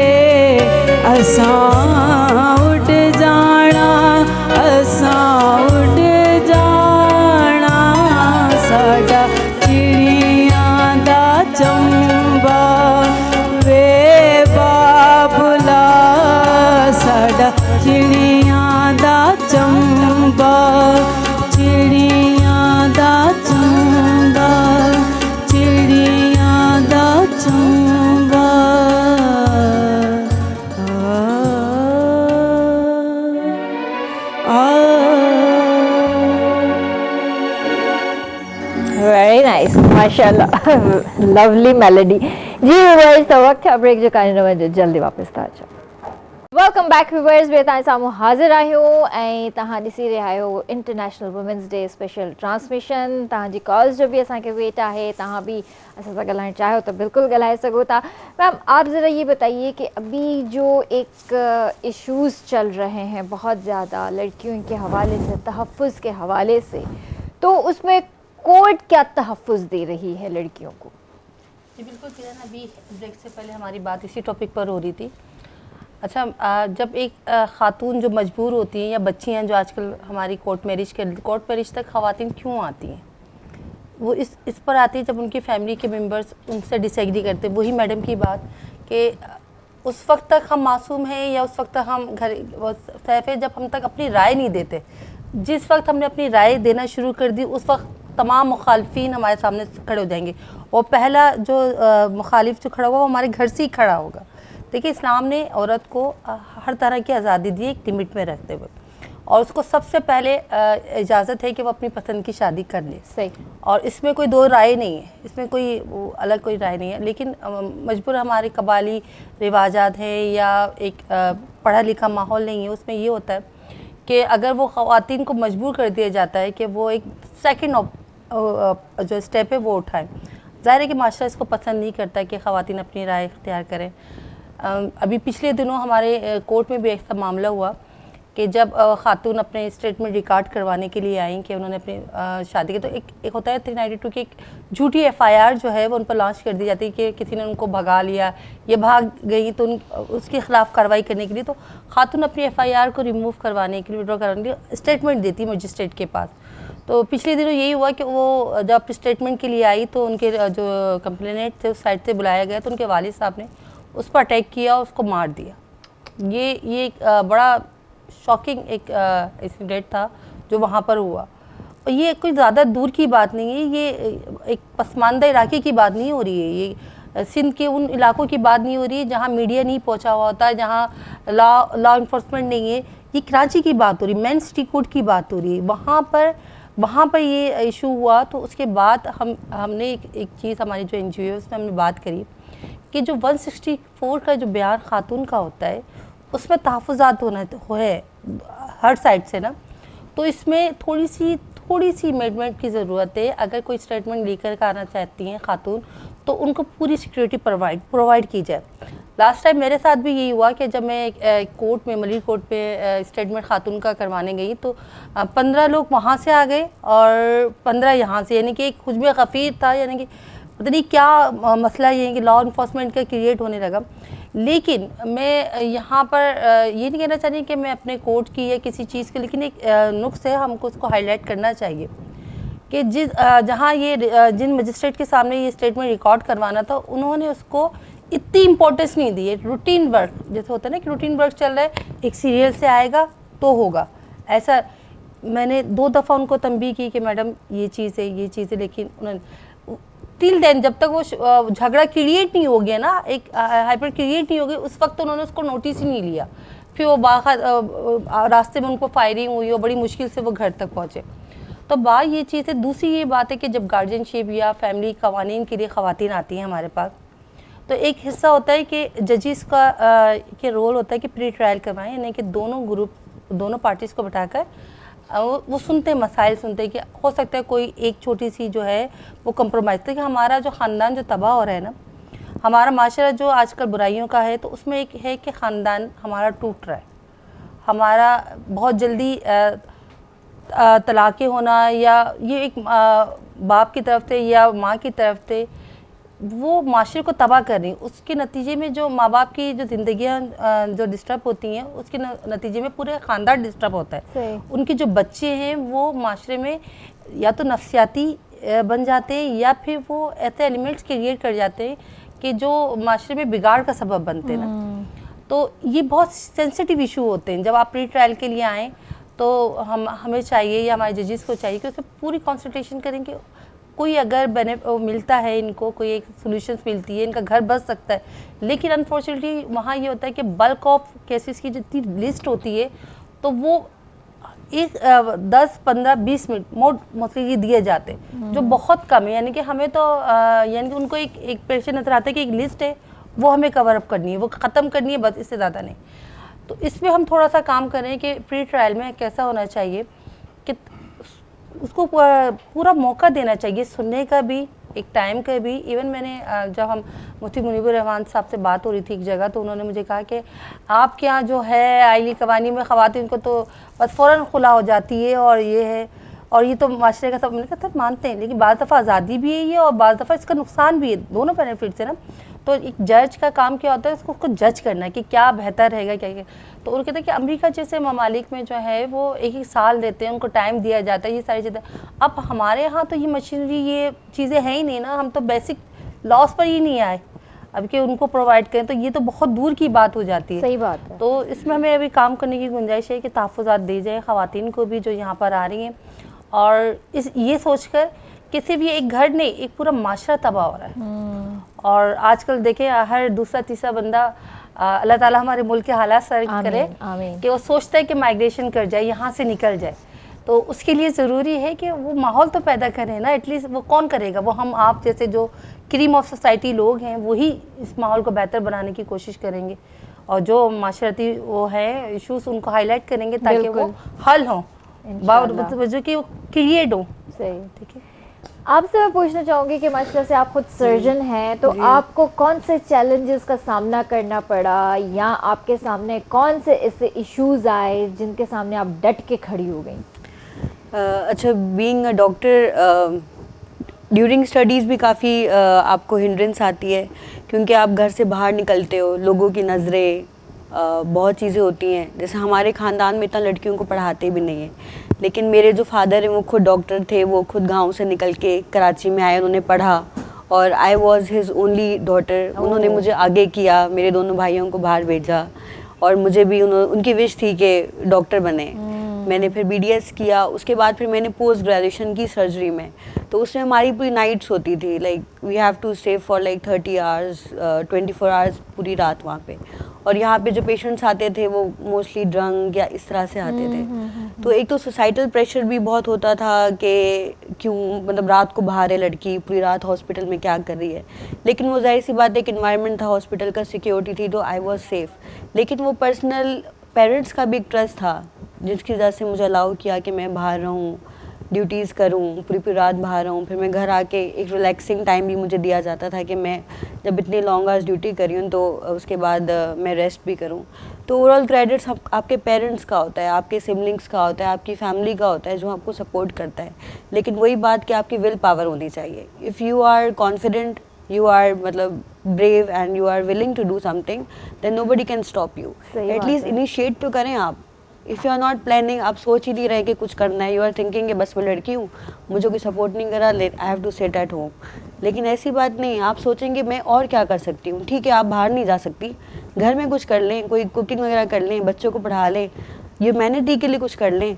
असां उड़ जाना, असां उड़ जाना, साडा चिड़ियां दा चंबा वे बाबुला, साडा चिड़ियां दा चंबा, चिड़ियां दा चंबा, चिड़ियां दा चंबा। वेरी नाइस, माशाल्लाह, लवली मेलोडी। जी व्यूअर्स, तो वक्त है ब्रेक जो कान जल्दी वापस आ जाओ। वेलकम बैक व्यूअर्स, ॿिए तव्हां साम्हूं हाज़िर आहियो ऐं तव्हां ॾिसी रहिया आहियो international women's day special transmission. तव्हांजी कॉल्स जो भी असांखे वेट है, तव्हां भी असां सां ॻाल्हाइण चाहो तो बिल्कुल ॻाल्हाए सघो था। मैम, आप ज़रा ये बताइए कि अभी जो एक इश्यूज़ चल रहे हैं बहुत ज़्यादा लड़कियों के हवाले से, तहफ़्फ़ुज़ के हवाले से, तो उसमें कोर्ट क्या तहफ़्फ़ुज़ दे रही है लड़कियों को? जी बिल्कुल किरण, अभी ब्रेक से पहले हमारी बात इसी टॉपिक पर हो रही थी। अच्छा, जब एक खातून जो मजबूर होती हैं या बच्ची हैं जो आजकल हमारी कोर्ट मैरिज तक ख़वातीन क्यों आती हैं, वो इस पर आती है जब उनकी फैमिली के मेंबर्स उनसे डिसएग्री करते हैं। वही मैडम की बात कि उस वक्त तक हम मासूम हैं या उस वक्त तक हम घर सैफ है जब हम तक अपनी राय नहीं देते। जिस वक्त हमने अपनी राय देना शुरू कर दी उस वक्त तमाम मुखालफिन हमारे सामने खड़े हो जाएंगे और पहला जो मुखालिफ जो खड़ा होगा वो हमारे घर से ही खड़ा होगा। देखिए, इस्लाम ने औरत को हर तरह की आज़ादी दी एक लिमिट में रखते हुए, और उसको सबसे पहले इजाज़त है कि वो अपनी पसंद की शादी कर ले। सही। और इसमें कोई दो राय नहीं है, इसमें कोई अलग कोई राय नहीं है। लेकिन मजबूर हमारे कबाली रिवाजात हैं या एक पढ़ा लिखा माहौल नहीं है, उसमें ये होता है कि अगर वो ख़वातीन को मजबूर कर दिया जाता है कि वो एक सेकंड जो स्टेप है वो उठाएं। ज़ाहिर है कि माशरा इसको पसंद नहीं करता कि ख़वातीन अपनी राय इख्तियार करें। अभी पिछले दिनों हमारे कोर्ट में भी ऐसा मामला हुआ कि जब खातून अपने स्टेटमेंट रिकॉर्ड करवाने के लिए आई कि उन्होंने अपनी शादी की, तो एक होता है 392 की एक झूठी FIR जो है वो उन पर लॉन्च कर दी जाती है कि किसी ने उनको भगा लिया, ये भाग गई, तो उसके ख़िलाफ़ कार्रवाई करने के लिए तो खातून अपनी FIR को रिमूव करवाने के लिए, विड्रॉ करवाने के लिए स्टेटमेंट देती मजिस्ट्रेट के पास। तो पिछले दिनों यही हुआ कि वो जब अपने स्टेटमेंट के लिए आई तो उनके जो कंप्लेनेंट थे उस साइड से बुलाया गया तो उनके वालिद साहब ने उस पर अटैक किया, उसको मार दिया। ये एक बड़ा शॉकिंग एक इंसिडेंट था जो वहाँ पर हुआ। और ये कोई ज़्यादा दूर की बात नहीं है, ये एक पसमानदा इलाके की बात नहीं हो रही है, ये सिंध के उन इलाकों की बात नहीं हो रही है जहाँ मीडिया नहीं पहुँचा हुआ होता है, जहाँ लॉ इन्फोर्समेंट नहीं है। ये कराची की बात हो रही, मेन सिटी कोर्ट की बात हो रही है। वहाँ पर ये इशू हुआ तो उसके बाद हमने एक चीज़ हमारी जो NGO है उसमें हमने बात करी कि जो 164 का जो बयान खातून का होता है उसमें तहफ़्फ़ुज़ात होना है हर साइड से ना, तो इसमें थोड़ी सी अमेंडमेंट की ज़रूरत है। अगर कोई स्टेटमेंट लेकर आना चाहती हैं खातून तो उनको पूरी सिक्योरिटी प्रोवाइड की जाए। लास्ट टाइम मेरे साथ भी यही हुआ कि जब मैं कोर्ट में मलिक कोर्ट पे स्टेटमेंट खातून का करवाने गई तो 15 लोग वहाँ से आ गए और 15 यहाँ से, यानी कि एक हुज्म गफ़ीर था, यानी कि पता नहीं क्या मसला ये है कि लॉ इन्फोर्समेंट का क्रिएट होने लगा। लेकिन मैं यहाँ पर ये नहीं कहना चाहती कि मैं अपने कोर्ट की या किसी चीज़ की, लेकिन एक नुक्स है, हमको उसको हाईलाइट करना चाहिए कि जहाँ ये जिन मजिस्ट्रेट के सामने ये स्टेटमेंट रिकॉर्ड करवाना था उन्होंने उसको इतनी इम्पोर्टेंस नहीं दी है। रूटीन वर्क जैसे होता है ना कि रूटीन वर्क चल रहा है, एक सीरियल से आएगा तो होगा, ऐसा मैंने 2 दफ़ा उनको तंबीह की कि मैडम ये चीज़ है, लेकिन उन्होंने टिल देन जब तक वो झगड़ा क्रिएट नहीं हो गया ना, एक हाइपर क्रिएट नहीं हो गई, उस वक्त उन्होंने उसको नोटिस ही नहीं लिया। फिर वो रास्ते में उनको फायरिंग हुई और बड़ी मुश्किल से वो घर तक पहुँचे। तो बात ये चीज़ है। दूसरी ये बात है कि जब गार्जियनशिप या फैमिली कवानीन के लिए ख़वातीन आती हैं हमारे पास, तो एक हिस्सा होता है कि जजिस का के रोल होता है कि प्री ट्रायल करवाएं, यानी कि दोनों पार्टीज़ को बैठाकर वो सुनते हैं, मसाइल सुनते हैं कि हो सकता है कोई एक छोटी सी जो है वो कंप्रोमाइज़, तो कि हमारा जो ख़ानदान जो तबाह हो रहा है ना, हमारा माशरा जो आजकल बुराइयों का है, तो उसमें एक है कि ख़ानदान हमारा टूट रहा है, हमारा बहुत जल्दी तलाक़ें होना या ये एक बाप की तरफ से या माँ की तरफ से वो माशरे को तबाह कर रही, उसके नतीजे में जो माँ बाप की जो ज़िंदगियाँ जो डिस्टर्ब होती हैं उसके नतीजे में पूरे ख़ानदान डिस्टर्ब होता है। उनके जो बच्चे हैं वो माशरे में या तो नफ्सियाती बन जाते हैं या फिर वो ऐसे एलिमेंट्स क्रिएट कर जाते हैं कि जो माशरे में बिगाड़ का सबब बनते हैं ना। तो ये बहुत सेंसिटिव इशू होते हैं। जब आप प्री ट्रायल के लिए आएँ तो हमें चाहिए या हमारे जजेस को चाहिए कि उसमें पूरी कंसल्टेशन करेंगे, कोई अगर मिलता है इनको, कोई एक सोल्यूशंस मिलती है, इनका घर बच सकता है। लेकिन अनफॉर्चुनेटली वहाँ ये होता है कि बल्क ऑफ केसेस की जितनी लिस्ट होती है तो वो एक 10, 15, 20 मिनट मोस्टली ये दिए जाते हैं, जो बहुत कम है। यानी कि हमें तो यानी कि उनको एक पेशेंट नजर आता है कि एक लिस्ट है वो हमें कवर अप करनी है, वो ख़त्म करनी है, बस इससे ज़्यादा नहीं। तो इसमें हम थोड़ा सा काम करें कि प्री ट्रायल में कैसा होना चाहिए कि उसको पूरा मौका देना चाहिए सुनने का भी, एक टाइम का भी। इवन मैंने जब हम मुफ्ती मुनीबुर रहमान साहब से बात हो रही थी एक जगह, तो उन्होंने मुझे कहा कि आपके यहाँ जो है आइली कवानी में ख़वातीन को तो बस फ़ौरन खुला हो जाती है और ये है और ये तो माशरे का सब। मैंने कहा सब मानते हैं, लेकिन बाज़ दफ़ा आज़ादी भी है ये और बाज़ दफ़ा इसका नुकसान भी है, दोनों बेनिफिट्स है ना। तो एक जज का काम क्या होता है, उसको जज करना कि क्या बेहतर रहेगा क्या। तो वो कहते हैं कि अमेरिका जैसे ममालिक में जो है वो एक एक साल देते हैं, उनको टाइम दिया जाता है, ये सारी चीज़ें। अब हमारे यहाँ तो ये मशीनरी ये चीज़ें हैं ही नहीं ना, हम तो बेसिक लॉस पर ही नहीं आए अब कि उनको प्रोवाइड करें, तो ये तो बहुत दूर की बात हो जाती है। सही बात है। तो इसमें हमें अभी काम करने की गुंजाइश है कि तहफ़्फ़ुज़ात दी जाए ख़वातीन को भी जो यहाँ पर आ रही हैं, और ये सोचकर किसी भी एक घर नहीं, एक पूरा माशरा तबाह हो रहा है। और आजकल देखें हर दूसरा तीसरा बंदा, अल्लाह ताला हमारे मुल्क के हालात सर करे कि वो सोचता है कि माइग्रेशन कर जाए, यहाँ से निकल जाए। तो उसके लिए ज़रूरी है कि वो माहौल तो पैदा करें ना, एटलीस्ट वो कौन करेगा, वो हम आप जैसे जो क्रीम ऑफ सोसाइटी लोग हैं वही इस माहौल को बेहतर बनाने की कोशिश करेंगे, और जो माशरती वो है इशूज़ उनको हाईलाइट करेंगे ताकि वो हल हों, जो कि क्रिएट हो। सही, ठीक है। आपसे मैं पूछना चाहूँगी कि माशाल्लाह से आप खुद सर्जन हैं, तो आपको कौन से चैलेंजेस का सामना करना पड़ा, या आपके सामने कौन से ऐसे इश्यूज आए जिनके सामने आप डट के खड़ी हो गई? अच्छा, being a doctor during studies भी काफ़ी आपको हिंड्रेंस आती है, क्योंकि आप घर से बाहर निकलते हो, लोगों की नज़रें, बहुत चीज़ें होती हैं। जैसे हमारे ख़ानदान में इतना लड़कियों को पढ़ाते भी नहीं हैं, लेकिन मेरे जो फादर हैं वो खुद डॉक्टर थे, वो खुद गांव से निकल के कराची में आए, उन्होंने पढ़ा, और आई वाज हिज ओनली डॉटर। उन्होंने मुझे आगे किया, मेरे दोनों भाइयों को बाहर भेजा, और मुझे भी उनकी विश थी कि डॉक्टर बने। मैंने फिर BDS किया, उसके बाद फिर मैंने पोस्ट ग्रेजुएशन की सर्जरी में। तो उसमें हमारी पूरी नाइट्स होती थी, like we have to stay for like 30 hours 24 hours पूरी रात वहाँ पे। और यहाँ पे जो पेशेंट्स आते थे वो मोस्टली ड्रंक या इस तरह से आते थे। तो एक तो सोसाइटल प्रेशर भी बहुत होता था कि क्यों, मतलब रात को बाहर है लड़की, पूरी रात हॉस्पिटल में क्या कर रही है। लेकिन वो जाहिर सी बात, एक इन्वायरमेंट था हॉस्पिटल का, सिक्योरिटी थी, तो आई वॉज सेफ़। लेकिन वो पर्सनल पेरेंट्स का भी एक ट्रस्ट था जिसकी वजह से मुझे अलाउ किया कि मैं बाहर रहूँ, ड्यूटीज़ करूँ, पूरी रात बाहर रहूँ। फिर मैं घर आके एक रिलैक्सिंग टाइम भी मुझे दिया जाता था कि मैं जब इतनी लॉन्ग आवर्स ड्यूटी करी हूँ तो उसके बाद मैं रेस्ट भी करूँ। तो ओवरऑल क्रेडिट्स आपके पेरेंट्स का होता है, आपके सिबलिंग्स का होता है, आपकी फैमिली का होता है जो आपको सपोर्ट करता है। लेकिन वही बात कि आपकी विल पावर होनी चाहिए। If you are confident, you are मतलब brave and you are willing to do something, then nobody can stop you. At least initiate तो करें आप। If you are not planning, आप सोच ही नहीं रहे कि कुछ करना है, you are thinking कि बस मैं लड़की हूँ, मुझे कोई सपोर्ट नहीं करा, I have to sit at home। लेकिन ऐसी बात नहीं, आप सोचेंगे मैं और क्या कर सकती हूँ। ठीक है, आप बाहर नहीं जा सकती, घर में कुछ कर लें, कोई कुकिंग वगैरह कर लें, बच्चों को पढ़ा लें, ह्यूमैनिटी के लिए कुछ कर लें।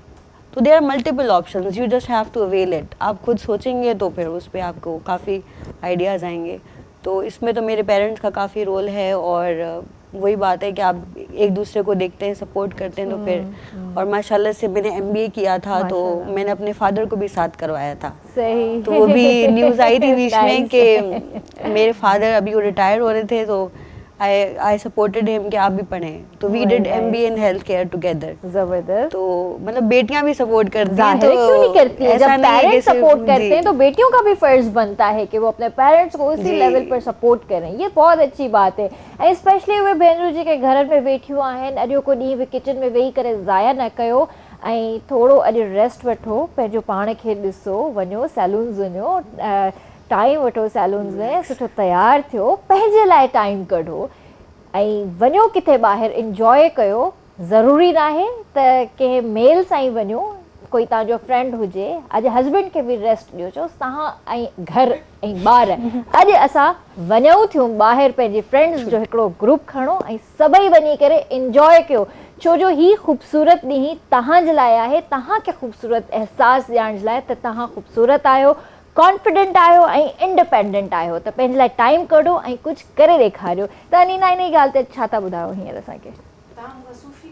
तो there are multiple options, you just have to avail it. आप खुद सोचेंगे तो फिर उस पर आपको काफ़ी आइडियाज़ आएंगे। तो इसमें तो मेरे पेरेंट्स का काफ़ी रोल है, और वही बात है कि आप एक दूसरे को देखते हैं, सपोर्ट करते हैं, तो फिर। और माशाल्लाह से मैंने MBA किया था, तो मैंने अपने फादर को भी साथ करवाया था। सही। तो वो भी न्यूज़ आई थी बीच में कि मेरे फादर अभी वो रिटायर हो रहे थे, तो I supported him कि आप भी पढ़ें। तो we did MBA in healthcare together। जबरदस्त। तो मतलब बेटियां भी सपोर्ट करती हैं, तो क्यों नहीं करती है? जब पेरेंट्स सपोर्ट करते हैं तो बेटियों का भी फर्ज बनता है कि वो अपने पेरेंट्स को उसी लेवल पर सपोर्ट करें। ये बहुत अच्छी बात है। स्पेशली उहे भेनरूं जेके घर में वेठियूं आहिनि, अॼो को ॾींहुं बि किचन में वेही करे ज़ाया न कयो, ऐं थोरो अॼु रेस्ट वठो, पंहिंजो पाण खे ॾिसो, वञो सैलून्स वञो, टाइम वठो सैलून्स में, सुठो तैयार थियो, पंहिंजे लाइ टाइम कढो, ऐं वञो किथे ॿाहिरि इंजॉय कयो। ज़रूरी न आहे त कंहिं मेल सां ई वञो, कोई तव्हांजो फ्रेंड हुजे। अॼु हस्बैंड खे बि रेस्ट ॾियो, चओ तव्हां ऐं घर ऐं ॿार अॼु असां वञूं थियूं ॿाहिरि, पंहिंजी फ्रेंड्स जो हिकिड़ो ग्रुप खणो ऐं सभई वञी करे इंजॉय कयो। छो जो ही ख़ूबसूरत ॾींहुं तव्हांजे लाइ आहे, तव्हांखे ख़ूबसूरत अहसासु ॾियण लाइ त तव्हां ख़ूबसूरत आहियो, कॉन्फिडेंट आहियो ऐं इंडिपेंडेंट आहियो। त पंहिंजे लाइ टाइम कढो ऐं कुझु करे ॾेखारियो। त अनीना इन ॻाल्हि ते छा था ॿुधायो हींअर असांखे?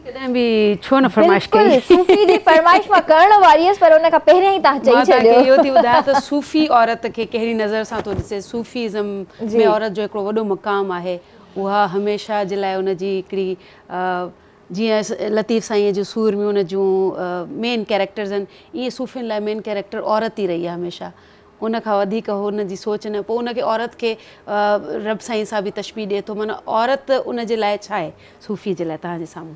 कॾहिं बि छो न फरमाइश कई? सूफ़ी जी फरमाइश मां करण वारी हुयसि, पर उन खां पहिरियों ई तव्हां चई छॾियो। इहो थी ॿुधायां त सूफ़ी औरत खे कहिड़ी नज़र सां थो ॾिसे। सूफ़ीज़म में औरत जो हिकिड़ो वॾो मक़ाम आहे, उहा हमेशह जे लाइ उनजी हिकिड़ी जीअं लतीफ़ साईं जो सूर में उन जूं मेन कैरेक्टर्स आहिनि, ईअं सूफ़ियुनि लाइ मेन कैरेक्टर औरत ई रही आहे हमेशह। उन खां वधीक हुन जी सोच न, पोइ उनखे औरत खे रब साईं सां बि तशबीह ॾिए थो, माना औरत उन जे लाइ छा आहे सूफ़ी जे लाइ तव्हांजे साम्हूं?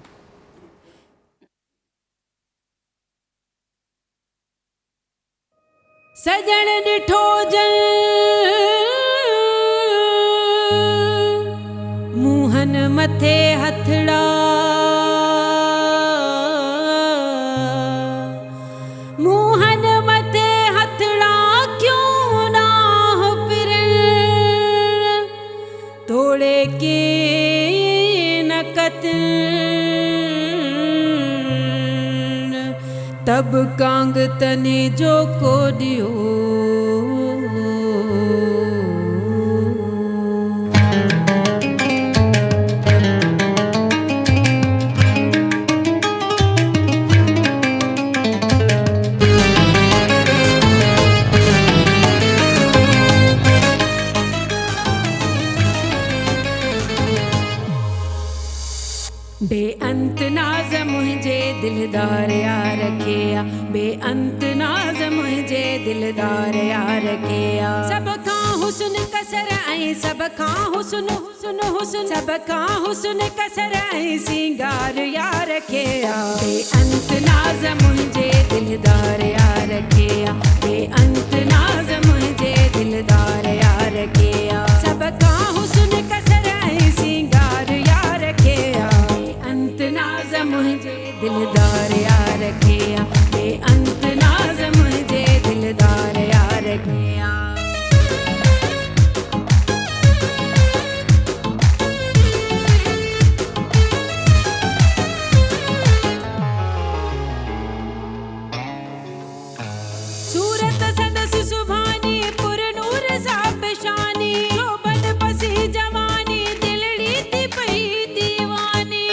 सजण ॾिठो जल मुहन मथे हथड़ा, मुहन मथे हथड़ा क्यों ना हो फिरन, तोड़े के न कतल तब कांग तने जो को दियो। बेअंत नाज़ मुझे दिलदार यार किया, बेअंत नाज़ मुझे दिलदार यार किया। सब खां हुस्न कसर ऐं सब खां हुस्न हुस्न हुस्न, सब खां हुस्न कसर ऐं सिंगार यार किया। बेअंत नाज़ मुझे दिलदार यार किया, बेअंत नाज़ मुझे दिलदार यार किया। सब खां हुस्न कसर ऐं सिंगार यार किया। बेअंत नाज़ मुझे दिलदार यार किया, बेअंत नाज़ मुझे दिलदार यार किया। सूरत सदस सुभानी पुर नूर साब शानी, शोभन पसी जवानी दिलड़ी थी पई दीवानी।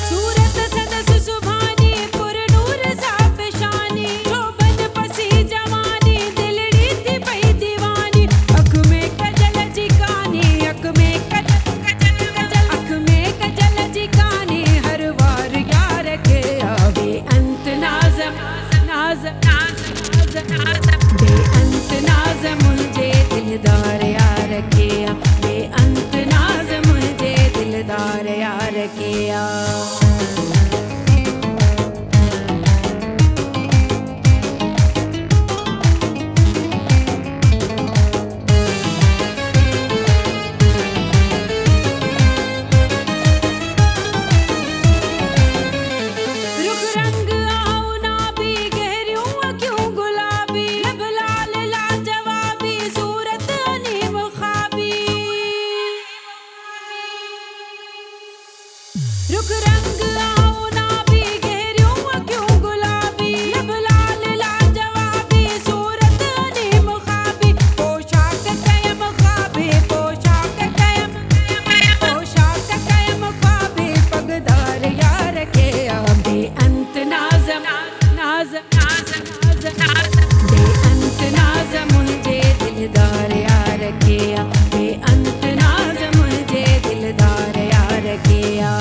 सूरत सदस सुभानी पुर नूर साब शानी, शोभन पसी जवानी दिलड़ी थी पई दीवानी। अख में कजल जी कानी, अख में कजल अख में कजल जी कानी, हर वार यार के बेअंत नाज़ नाज़ नाज़ नाज़, बेअंत नाज़ मुझे दिलदार यार किया, बेअंत नाज़ मुझे दिलदार यार किया। रुख रंग आओ नाबी, गहरियों अखियों गुलाबी, लब लाल लाजवाबी, सूरत अनीम ख्वाबी। रुख रंग आओ नाबी, गहरियों अखियों गुलाबी, लब लाल लाजवाबी, सूरत अनीम ख्वाबी। पोशाक कयम ख्वाबी, पोशाक कयम पोशाक कयम ख्वाबी, पगदार यार के बेअंत नाज़ नाज़ नाज़ नाज़ नाज़, बेअंत नाज़ मुझे दिलदार यार किया, बेअंत नाज़ मुझे दिलदार यार किया।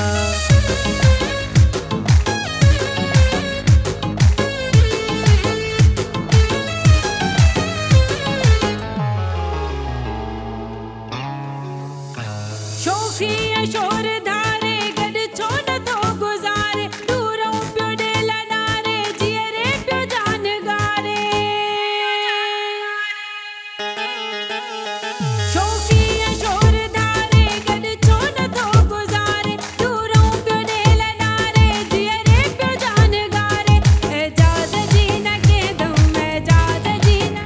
शोखी शोर धारे गॾ छो नथो गुज़ारे, दूरों पियो ॾेल नारे जीअरे पियो जान गारे। शोखी शोर धारे गॾ छो नथो गुज़ारे, दूरों पियो ॾेल नारे जीअरे पियो जान गारे। एजाज़ जी न कंदुमि, एजाज़ जी न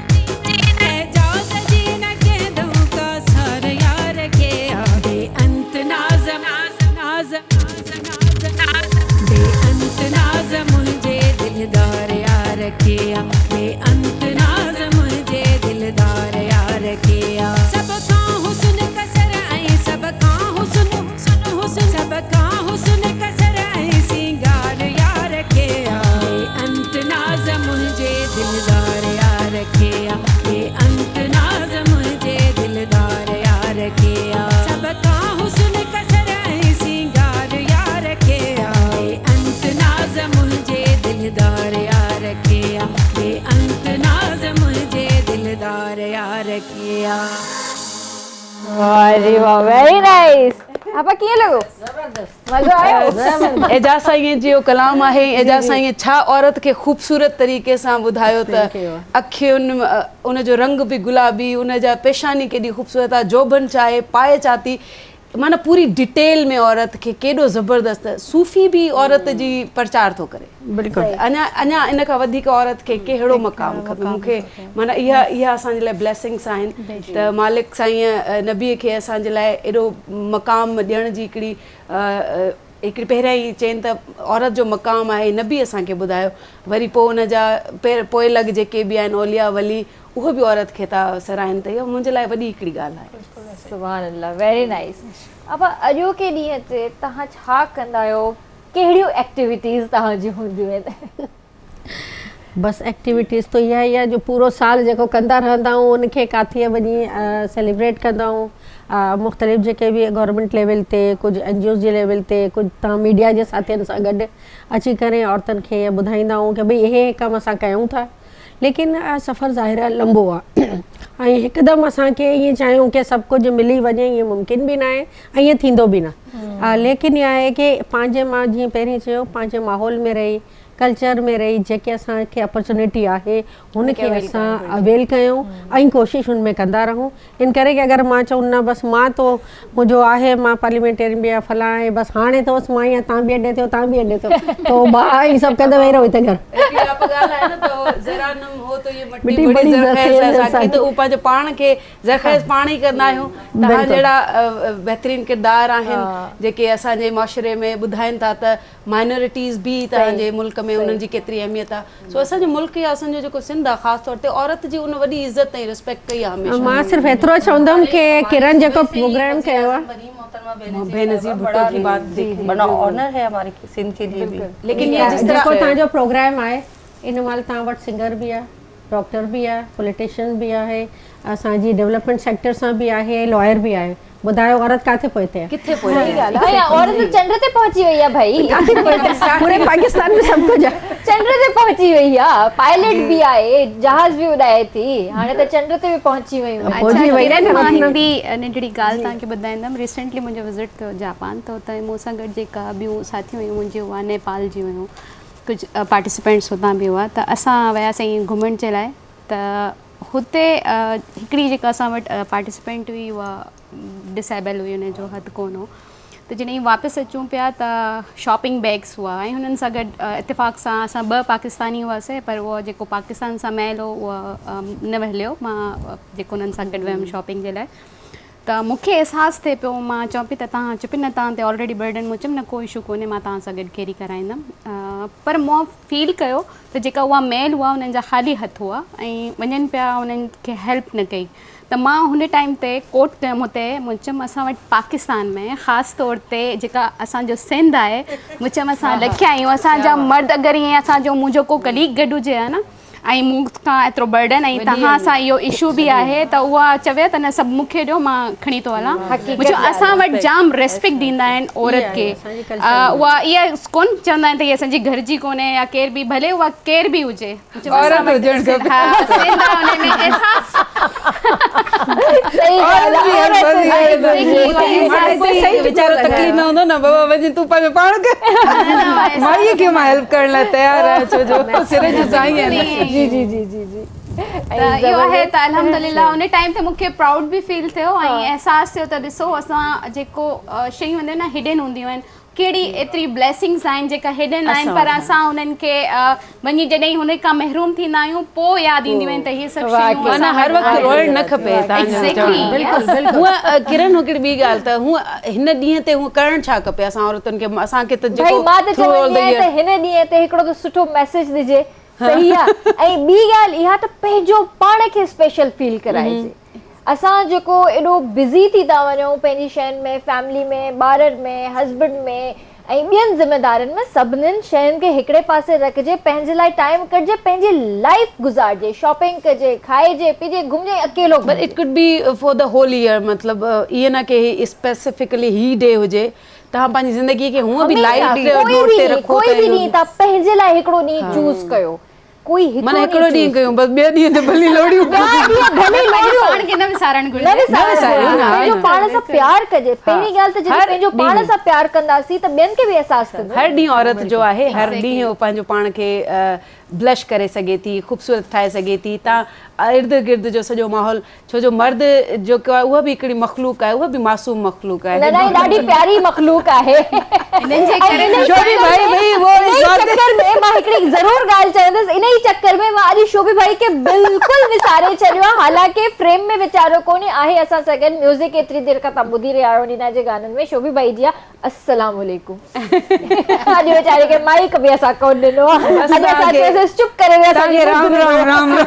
एजाज़ जी न कंदुमि, का सार यार के बेअंत नाज़ रखिया। अरे वाह, वेरी नाइस। आपा कीअं लॻो? मज़ो आयो? एजाज़ साईं जो कलाम आहे। एजाज़ साईं छा औरत खे ख़ूबसूरत तरीक़े सां ॿुधायो त अखियुनि उनजो रंग बि गुलाबी, उनजा पेशानी केॾी ख़ूबसूरत आहे, जोबन छा आहे, पाए छा थी, माना पूरी डिटेल में औरत खे केॾो ज़बरदस्त। सूफ़ी बि औरत जी प्रचार थो करे। बिल्कुलु। अञा इन खां वधीक औरत खे कहिड़ो मक़ाम खपे। मूंखे माना इहा असांजे लाइ ब्लेसिंग्स आहिनि त मालिक साईं नबीअ खे असांजे लाइ एॾो मक़ाम ॾियण जी हिकिड़ी पहिरियां ई चइनि त औरत जो मक़ाम आहे, नबी असांखे ॿुधायो। वरी पोइ उनजा पोइ लॻ जेके बि आहिनि औलिया वली, उहो बि औरत खे था सराहनि। त इहो मुंहिंजे लाइ वॾी हिकिड़ी ॻाल्हि आहे। सुभान अल्लाह, वेरी नाइस। अब अॼोके ॾींहं ते तव्हां छा कंदा आहियो? कहिड़ियूं एक्टिविटीज़ तव्हांजी हूंदियूं आहिनि? बस एक्टिविटीज़ तो इहा ई आहे जो पूरो साल जेको कंदा रहंदा आहियूं उनखे काथे वञी सेलिब्रेट कंदा आहियूं। मुख़्तलिफ़ जेके बि गवर्नमेंट लेवल ते, कुझु NGOs जे लेवल ते, कुझु तव्हां मीडिया जे साथियुनि सां गॾु अची करे औरतुनि खे ॿुधाईंदा आहियूं की भई इहे कमु असां कयूं था। लेकिन सफ़र ज़ाहिर आहे लंबो आहे ऐं हिकदमि असांखे ईअं चाहियूं की सभु कुझु मिली वञे, ईअं मुमकिन बि न आहे ऐं ईअं थींदो बि न। लेकिन इहा आहे की पंहिंजे मां जीअं पहिरीं चयो, पंहिंजे माहौल में रही, कल्चर में रही, जेके असांखे अपॉर्चुनिटी आहे हुनखे असां अवेल कयूं ऐं कोशिशि हुन में कंदा रहूं। इन करे की अगरि मां चऊं न बसि मां तो मुंहिंजो आहे, मां पार्लियामेंटेरियन बि आहे, फलां आहे, बसि हाणे त बसि मां ईअं, तव्हां बि अॾे थियो, तव्हां बि अॾे थियो, त भाउ ई सभु कंदे वेही रहो हिते घर। पंहिंजे पाण खे ज़ख़ैज़ पाण ई कंदा आहियूं। तव्हां जहिड़ा बहितरीन किरदार आहिनि जेके असांजे मुआशरे में ॿुधाइनि था त माइनॉरिटीज़ बि तव्हांजे मुल्क में उन्हनि जी केतिरी अहमियत आहे। सो असांजो मुल्क या असांजो जेको सिंध आहे ख़ासि तौर ते औरत जी उन वॾी इज़त ऐं रिस्पेक्ट कई आहे हमेशह। मां सिर्फ़ु एतिरो चवंदमि की किरण जेको प्रोग्राम कयो आहे, बेनज़ीर भुट्टो की बात बड़ा ऑनर है हमारे सिंध के लिए भी। लेकिन जेको तव्हांजो प्रोग्राम आहे इन महिल तव्हां वटि सिंगर बि आहे, डॉक्टर भी है, पॉलिटिशियन भी है, असांजी डेवलपमेंट सेक्टर सां भी है, लॉयर भी है। ॿुधायो औरत काथे पहुते है? किथे पहुते है? औरत तो चंड ते पहुंची वई है भाई। पूरे पाकिस्तान में सब कुछ चंड ते पहुंची वई है। पायलट भी आए, जहाज भी उड़ाए थी, हाणे त चंड ते भी पहुंची वई है। पहुंची वई है। मां हिकिड़ी नंढड़ी ॻाल्हि तव्हांखे ॿुधाईंदमि। रिसेंटली मुंहिंजो विज़िट थियो जापान, त उते मूं सां गॾु जेका ॿियूं साथियूं हुयूं मुंहिंजी, उहा नेपाल जी हुयूं, कुझु पार्टिसिपेंट्स हुतां बि हुआ। त असां वियासीं घुमण जे लाइ। त हुते हिकिड़ी जेका असां वटि पार्टिसिपेंट हुई उहा डिसेबल हुई, हुनजो हथु कोन हो। त जॾहिं वापसि अचूं पिया त शॉपिंग बैग्स हुआ ऐं हुननि सां गॾु इत्तेफ़ाक़ सां असां 2 पाकिस्तानी हुआसीं, पर उहो जेको पाकिस्तान सां मेल हो उहा न हलियो। मां जेको हुननि सां गॾु वियमि शॉपिंग जे लाइ, त मूंखे अहसासु थिए पियो। मां चवां पई त तव्हां चुप न, तव्हां ते ऑलरेडी बर्डन, मूं चयमि न कोई इशू कोन्हे, मां तव्हां सां गॾु कैरी कराईंदमि। पर मूं फील कयो त जेका उहा मेल हुआ उन्हनि जा ख़ाली हथ हुआ ऐं वञनि पिया, उन्हनि खे हेल्प न कई। त मां हुन टाइम ते कोट कयमि हुते, मूं चयमि असां वटि पाकिस्तान में ख़ासि तौर ते जेका असांजो सिंध आहे, मूं चयमि असां लखिया आहियूं। असांजा मर्द अगरि ईअं असांजो मुंहिंजो को कलीग गॾु हुजे आहे न ऐं मूं खां एतिरो बर्डन ऐं तव्हां सां इहो इशू बि आहे, त उहा चवे त न सभु मूंखे ॾियो, मां खणी थो हलां। असां वटि जाम रेस्पेक्ट ॾींदा आहिनि औरत खे। उहा इहा कोन चवंदा आहिनि त इहा असांजी घर जी कोन्हे या केर बि, भले उहा केर बि हुजे, अल्हम्दुलिल्लाह उन टाइम ते मूंखे प्राउड बि फील थियो ऐं एहसासु थियो त ॾिसो असां जेको शयूं हूंदियूं आहिनि न हिडन हूंदियूं आहिनि, कहिड़ी एतिरी ब्लेसिंग्स आहिनि जेका हिडन आहिनि, पर असां उन्हनि खे वञी जॾहिं हुन खां महरूम थींदा आहियूं पोइ यादि ईंदियूं आहिनि त इहे सभु शयूं हर वक़्तु रोइण न खपे। हूअं किरण हिकिड़ी ॿी ॻाल्हि त हूअं हिन ॾींहं ते हूअं करणु छा खपे असां औरतुनि खे? असांखे त हिन ॾींहं ते हिकिड़ो त सुठो मैसेज ॾिजे, सही आहे। ऐं ॿी ॻाल्हि इहा त पंहिंजो पाण खे स्पेशल फील कराइजे। असां जेको एॾो बिज़ी थी था वञूं पंहिंजी शयुनि में, फैमिली में, ॿारनि में, हस्बैंड में ऐं ॿियनि ज़िम्मेदारियुनि में, सभिनीनि शयुनि खे हिकिड़े पासे रखिजे, पंहिंजे लाइ टाइम कढिजे, पंहिंजी लाइफ गुज़ारिजे, शॉपिंग कजे, खाइजे पीजे, घुमिजे अकेलो। But it could be for the whole year, मतिलबु ईअं न की स्पेसिफिकली ही डे हुजे। तव्हां पंहिंजी ज़िंदगी खे हूअं बि लाइट नोट ते रखो। कोई बि ॾींहुं तव्हां पंहिंजे लाइ हिकिड़ो ॾींहुं चूज़ कयो, कोई हिकिड़ो माना हिकिड़ो ॾींहुं ॾींहुं कयूं बस ॿिए ॾींहं ते भली लोड़ियूं भली लोड़ियूं पाण खे न विसारण घुरिजे। न विसारणु घुरिजे। पंहिंजो पाण सां प्यार कजे। पहिरीं ॻाल्हि त जॾहिं पंहिंजो पाण सां प्यार कंदासीं त ॿियनि खे बि अहसासु कंदो। हर ॾींहुं औरत जो आहे हर ॾींहुं पंहिंजो पाण खे ब्लश करे सघे थी, ख़ूबसूरत ठाहे सघे थी। तव्हां इर्द गिर्द जो सॼो माहौल, छो जो मर्द जेको आहे उहा बि हिकिड़ी मख़लूक आहे, उहा बि मासूम मख़लूक आहे। न ॾाढी प्यारी मख़लूक आहे। इन्हनि जे करे चक्कर में मां हिकिड़ी ज़रूर ॻाल्हि चवंदसि, इन ई चक्कर में मां अॼु शोभी भाई खे बिल्कुलु विसारे छॾियो आहे। हालांकि फ्रेम में वीचारो कोन्हे, आहे असां सां गॾु। म्यूज़िक एतिरी देरि खां तव्हां ॿुधी रहिया आहियो नीना जे गाननि में। शोभी भाई जी अस्सलाम वालेकुम। अॼु वीचारे खे माइक बि असां कोन ॾिनो आहे। अॼु असां चुप करे विया। Ram Ram Ram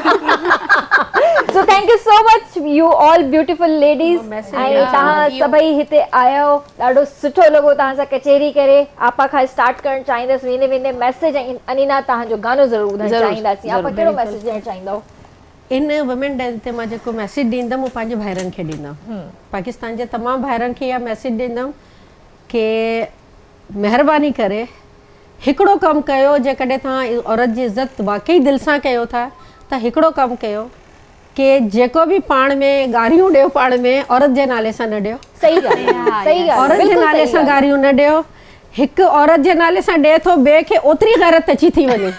So thank you so much you all beautiful ladies. ऐं तव्हां सभई हिते आया हो, ॾाढो सुठो लॻो तव्हां सां कचेरी करे। आपा खां स्टार्ट करणु चाहींदसि वेंदे वेंदे मैसेज। ऐं अनीना तव्हांजो गानो ज़रूरु ॿुधणु चाहींदासीं। आपा कहिड़ो मैसेज ॾियणु चाहींदव? इन वुमेन डे ते मां जेको मैसेज ॾींदमि उहो पंहिंजे भाइरनि खे ॾींदमि। पाकिस्तान जे तमामु भाइरनि खे इहा मैसेज ॾींदमि कि महिरबानी करे हिकिड़ो कमु कयो। जेकॾहिं तव्हां औरत जी इज़त वाक़ई दिलि सां कयो था त हिकिड़ो कमु कयो कि जेको बि पाण में गारियूं ॾियो, पाण में औरत जे नाले सां न ॾियो। सही ॻाल्हि, सही ॻाल्हि। औरत जे नाले सां गारियूं न ॾियो। हिकु औरत जे नाले सां ॾिए थो, ॿिए खे ओतिरी गैरत अची थी वञे।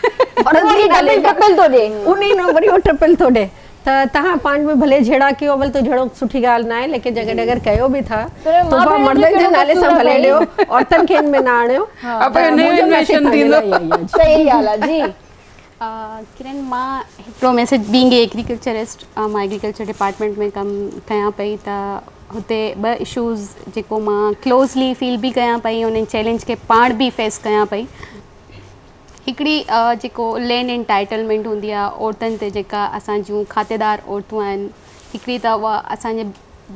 औरत जे नाले ट्रिपल थो ॾे, उन ई वरी उहो ट्रिपल थो ॾे। त तव्हां पाण में भले जहिड़ा कयो, भले त जहिड़ो सुठी ॻाल्हि न आहे, लेकिन जॾहिं अगरि कयो बि था त उहा मर्दनि जे नाले सां भले ॾियो, औरतनि खे में न आणियो। सही ॻाल्हि आहे जी। किरण, मां हिकिड़ो मैसेज बीइंग एग्रीकल्चरिस्ट, मां एग्रीकल्चर डिपार्टमेंट में कमु कयां पई, त हुते ॿ इशूज़ जेको मां क्लोज़ली फील बि कयां पई, उन चैलेंज खे पाण बि फेस कयां पई। हिकिड़ी जेको लैंड एंटाइटलमेंट हूंदी आहे औरतुनि ते, जेका असां जूं खातेदार औरतूं आहिनि, हिकिड़ी त उहा असांजे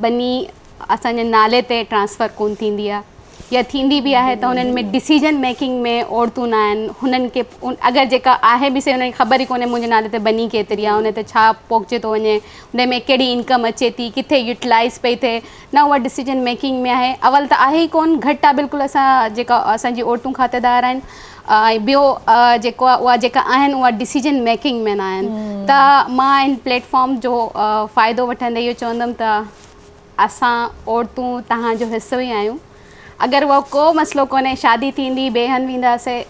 बनी असांजे नाले ते ट्रांसफ़र कोन थींदी आहे, या थींदी बि आहे त हुननि में डिसीजन मेकिंग में औरतूं न आहिनि। हुननि खे अगरि जेका आहे बि से हुनखे ख़बर ई कोन्हे मुंहिंजे नाले ते बनी केतिरी आहे, हुन ते छा पोखिजे थो वञे, हुन में कहिड़ी इनकम अचे थी, किथे यूटिलाइज़ पई थिए, न उहा डिसीजन मेकिंग में आहे। अवल त आहे ई कोन, घटि आहे बिल्कुलु। असां जेका असांजी औरतूं खातेदार आहिनि, ऐं ॿियो जेको आहे उहा जेका आहिनि उहा डिसीजन मेकिंग में न आहिनि। त मां इन प्लेटफॉर्म जो फ़ाइदो वठंदे इहो चवंदमि त असां औरतूं तव्हांजो हिसो ई आहियूं। अगरि उहो को मसइलो कोन्हे, शादी थींदी, ॿिए हंधि वेंदासीं,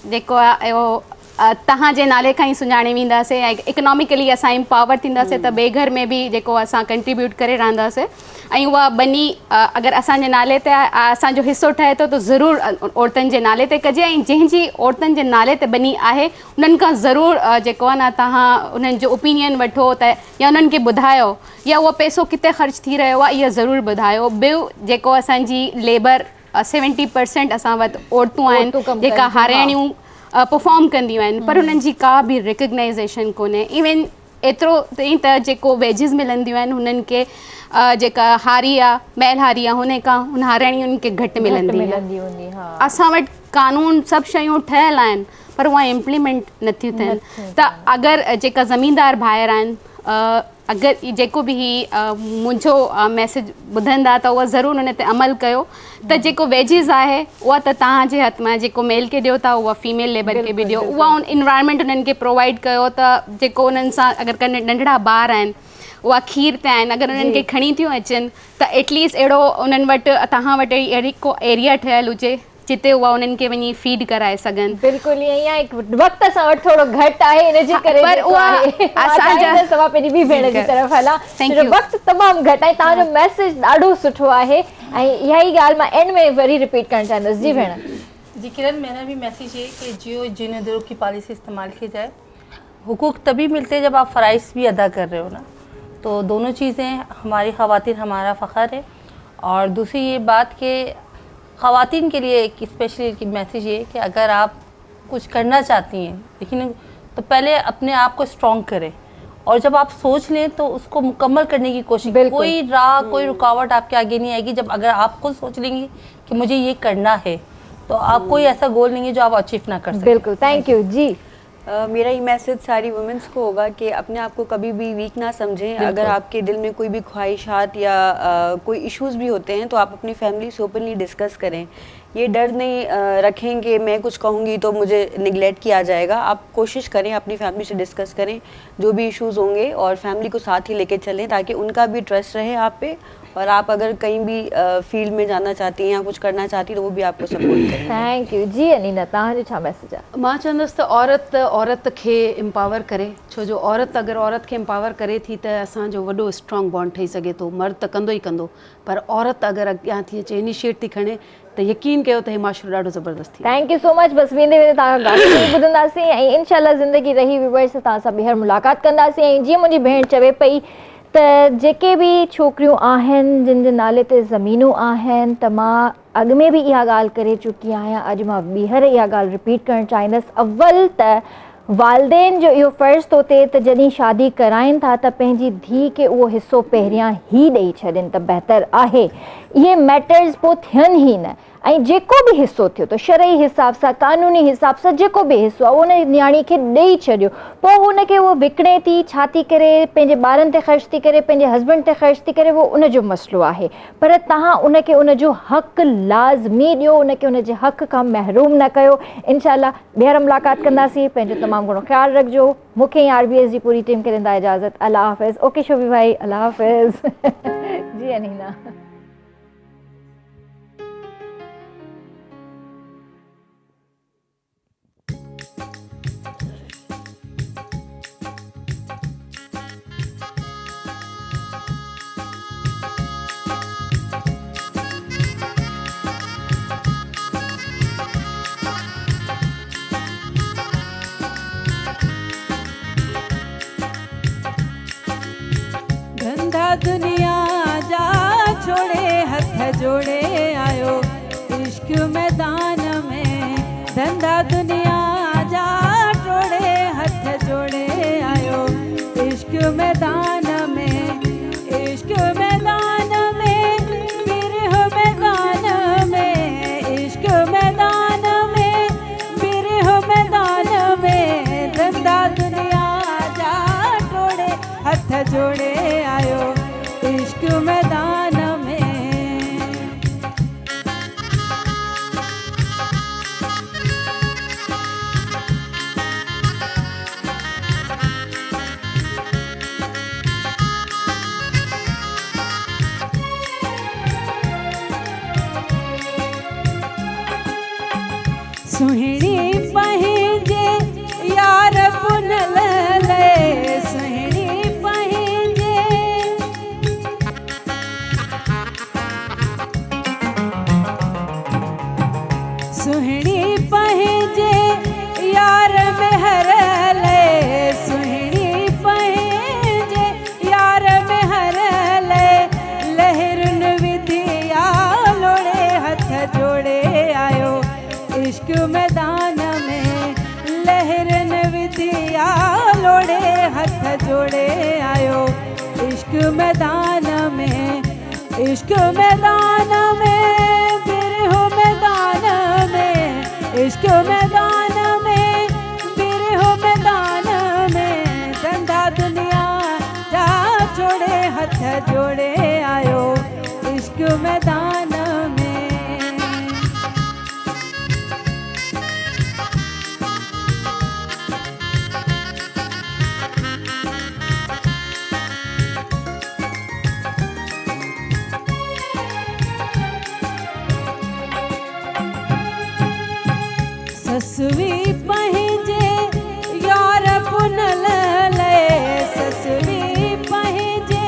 जेको आहे उहो तव्हांजे नाले खां ई सुञाणे वेंदासीं, ऐं इकनॉमिकली असां इम्पावर थींदासीं, त ॿिए घर में बि जेको असां कंट्रीब्यूट करे रहंदासीं। ऐं उहा बनी अगरि असांजे नाले ते असांजो हिसो ठहे थो त ज़रूरु औरतुनि जे नाले ते कजे। ऐं जंहिंजी औरतुनि जे नाले ते बनी आहे उन्हनि खां ज़रूरु जेको आहे न तव्हां उन्हनि जो ओपिनियन वठो, त या उन्हनि खे ॿुधायो, या उहो पैसो किथे ख़र्च थी रहियो आहे इहा ज़रूरु ॿुधायो। ॿियो जेको असांजी लेबर 70% असां वटि औरतूं आहिनि जेका हाराइणियूं परफॉर्म कंदियूं आहिनि, पर हुननि जी का बि रिकग्नाइज़ेशन कोन्हे। इवन एतिरो ताईं त जेको वेजिस मिलंदियूं आहिनि हुननि खे जेका हारी आहे, बैल हारी आहे, हुन खां हुन हाराइणियुनि खे घटि मिलंदी आहे। असां वटि कानून सभु शयूं ठहियलु आहिनि, पर उहा इम्प्लीमेंट नथियूं थियनि। त अगरि जेका ज़मीनदार भाइर आहिनि, अगरि जेको बि मुंहिंजो मैसेज ॿुधंदा त उहा ज़रूरु हुन ते अमल कयो, त जेको वेजिस आहे उहा त तव्हांजे हथ में, जेको मेल खे ॾियो था उहा फीमेल लेबर खे बि ॾियो, उहा इन्वायरमेंट उन्हनि खे प्रोवाइड कयो, त जेको उन्हनि सां अगरि नंढड़ा ॿार आहिनि उहा खीर ते आहिनि, अगरि उन्हनि खे खणी थियूं अचनि त एटलीस्ट अहिड़ो उन्हनि वटि तव्हां वटि अहिड़ी को एरिया ठहियलु हुजे जिते उहा उन्हनि खे वञी फीड कराए सघनि। बिल्कुलु ईअं ई आहे। वक़्त सां वटि थोरो घटि आहे, इन जे करे पर उहा असांजा तव्हां पंहिंजी ॿी भेण जी तरफ़ हलां। वक़्तु तमामु घटि आहे। तव्हांजो मैसेज ॾाढो सुठो आहे, ऐं इहा ई ॻाल्हि मां एंड में वरी रिपीट करणु चाहींदसि। जी भेण। जी किरण, मेरा भी मैसेज ये कि जियो जिन दिलों की पॉलिसी इस्तेमाल की जाए। हुकूक तभी मिलते हैं जब आप फ़राइज़ भी अदा कर रहे हो ना, तो दोनों चीज़ें हमारी ख़वातीन हमारा फ़ख्र है। और दूसरी ये बात कि ख़वातीन के लिए एक स्पेशली मैसेज ये कि अगर आप कुछ करना चाहती हैं, लेकिन तो पहले अपने आप को स्ट्रॉन्ग करें, और जब आप सोच लें तो उसको मुकम्मल करने की कोशिश। कोई राह, कोई रुकावट आपके आगे नहीं आएगी जब अगर आप खुद सोच लेंगी कि मुझे ये करना है, तो आप कोई ऐसा गोल नहीं है जो आप अचीव ना कर सकें। बिल्कुल, थैंक यू जी। मेरा ये मैसेज सारी वुमेंस को होगा कि अपने आप को कभी भी वीक ना समझें। अगर आपके दिल में कोई भी ख्वाहिशात या कोई इश्यूज़ भी होते हैं तो आप अपनी फैमिली से ओपनली डिस्कस करें ये डर नहीं रखें कि मैं कुछ कहूँगी तो मुझे निगलेक्ट किया जाएगा। आप कोशिश करें, अपनी फैमिली से डिस्कस करें जो भी इश्यूज़ होंगे और फैमिली को साथ ही लेके चलें ताकि उनका भी ट्रस्ट रहे आप पे, और आप अगर कहीं भी फील्ड में जाना चाहती हैं या कुछ करना चाहती हैं तो वो भी आपको सपोर्ट करें। थैंक यू जी। अनीना तव्हांजो छा मैसेज आहे? मां चवंदसि त औरत खे एम्पावर करे, छो जो औरत अगरि औरत खे एम्पावर करे थी त असांजो वॾो स्ट्रॉन्ग बॉन्ड ठही सघे थो। मर्द त कंदो ई कंदो, पर औरत अगरि अॻियां थी अचे, इनिशिएट थी खणे त यकीन कयो त हे माशरो ॾाढो ज़बरदस्त थी। Thank you so much. बस वेंदे वेंदे तव्हां ॻाल्हि ॿुधंदासीं ऐं इंशाल्लाह ज़िंदगी रही विवर्स तव्हां सां ॿीहर मुलाक़ात कंदासीं। ऐं जीअं मुंहिंजी भेण चवे पई त जेके बि छोकिरियूं आहिनि जिन जे नाले ते ज़मीनूं आहिनि, त मां अॻु में बि इहा ॻाल्हि करे चुकी आहियां, अॼु मां ॿीहर इहा ॻाल्हि रिपीट करणु चाहींदसि। अव्वल त वालदेन जो इहो फ़र्ज़ु थो थिए त जॾहिं शादी कराइनि था त पंहिंजी धीउ खे उहो हिसो पहिरियां ई ॾेई छॾनि त बहितरु आहे। इहे मैटर्स पोइ थियनि ई न, ऐं जेको बि हिसो थियो त शरई हिसाब सां, कानूनी हिसाब सां जेको बि हिसो आहे उन न्याणी खे ॾेई छॾियो। पोइ हुनखे उहो विकिणे थी, छा थी करे, पंहिंजे ॿारनि ते ख़र्च थी करे, पंहिंजे हस्बैंड ते ख़र्च थी करे, उहो उनजो मसइलो आहे। पर तव्हां उनखे उनजो हक़ लाज़मी ॾियो, उनखे उनजे हक़ खां महरूम न कयो। इंशाल्लाह ॿीहर मुलाक़ात कंदासीं। पंहिंजो तमामु घणो ख़्यालु रखिजो। मूंखे ऐं RBS जी पूरी टीम खे ॾींदा इजाज़त। अल्लाह हाफ़िज़। ओके शोभी भाई, अल्लाह हाफ़िज़। जी अनीना। धंधा दुनिया जा छोड़े हथ जोड़े आयो इश्क मैदान में। धंधा दुनिया जा छोड़े हथ जोड़े आयो इश्क मैदान में। इश्क मैदान में, बिरह मैदान में, इश्क मैदान में, बिरह मैदान में। धंधा दुनिया जा छोड़े हथ जोड़े आयो इश्क मैदान में। सुहिणी पंहिंजे यार पुनल ले, सुहिणी पंहिंजे सुहिणी पंहिंजे यार में हर ले, सुहिणी पंहिंजे यार में हर ले। लहरुन विधिया लोड़े हथ जोड़े आयो इश्क मैदान में। लहरन विधिया लोड़े हथ जोड़े आयो इश्क मैदान में। इश्क मैदान में, बिरह मैदान में, इश्क मैदान में, बिरह मैदान में। धंधा दुनिया जा छोड़े हथ जोड़े आयो इश्क मैदान में। ससुवी पंहिंजे यार पुनल ले, ससुवी पंहिंजे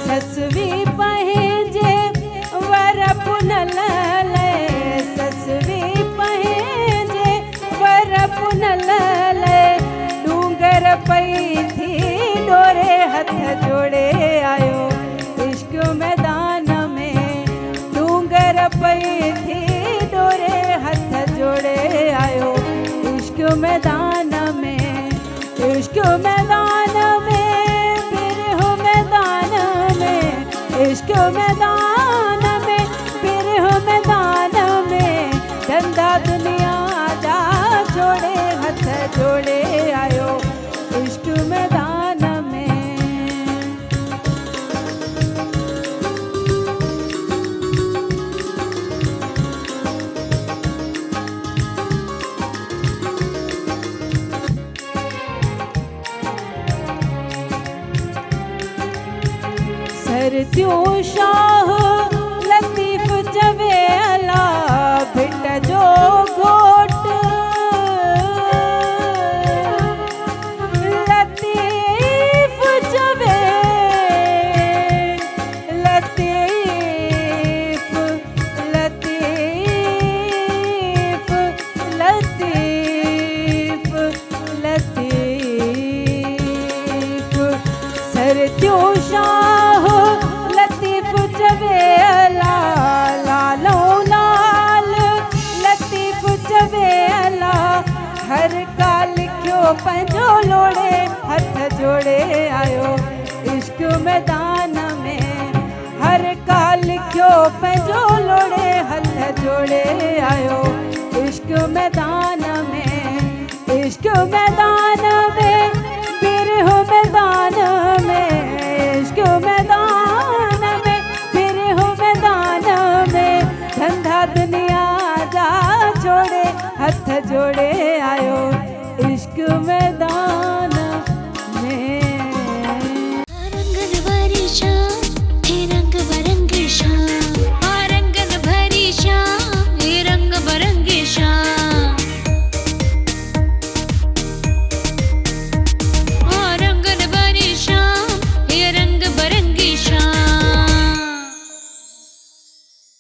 ससुवी पंहिंजे वर पुनल ले, ससुवी पंहिंजे वर पुनल ले। डूंगर पई थी डोरे हथ जोड़े आयो इश्क मैदान में। डूंगर पई थी डोरे हथ जोड़े आयो इश्क मैदान में। इश्क मैदान में, बिरह मैदान में, इश्क मैदान में, बिरह मैदान में। धंधा दुनिया जा छोड़े हथ जोड़े आयो सर त्यों शाह लतीफ़ चवे अला भिट जो घोट लतीफ़ चवे लतीफ़ लतीफ़ लतीफ़ लतीफ़ सर त्यों शाह लतीफ़ चवे अला लालो लाल लतीफ़ चवे अला हर का लिखियो पंहिंजो लोड़े हथ जोड़े आयो इश्क मैदान में हर का लिखियो पंहिंजो लोड़े हथ जोड़े आयो इश्क मैदान में इश्क मैदान में बिरहो मैदान में इश्क मैदान में बिरहो मैदान में धंधा दुनिया जा छोड़े हथ जोड़े आयो इश्क मैदान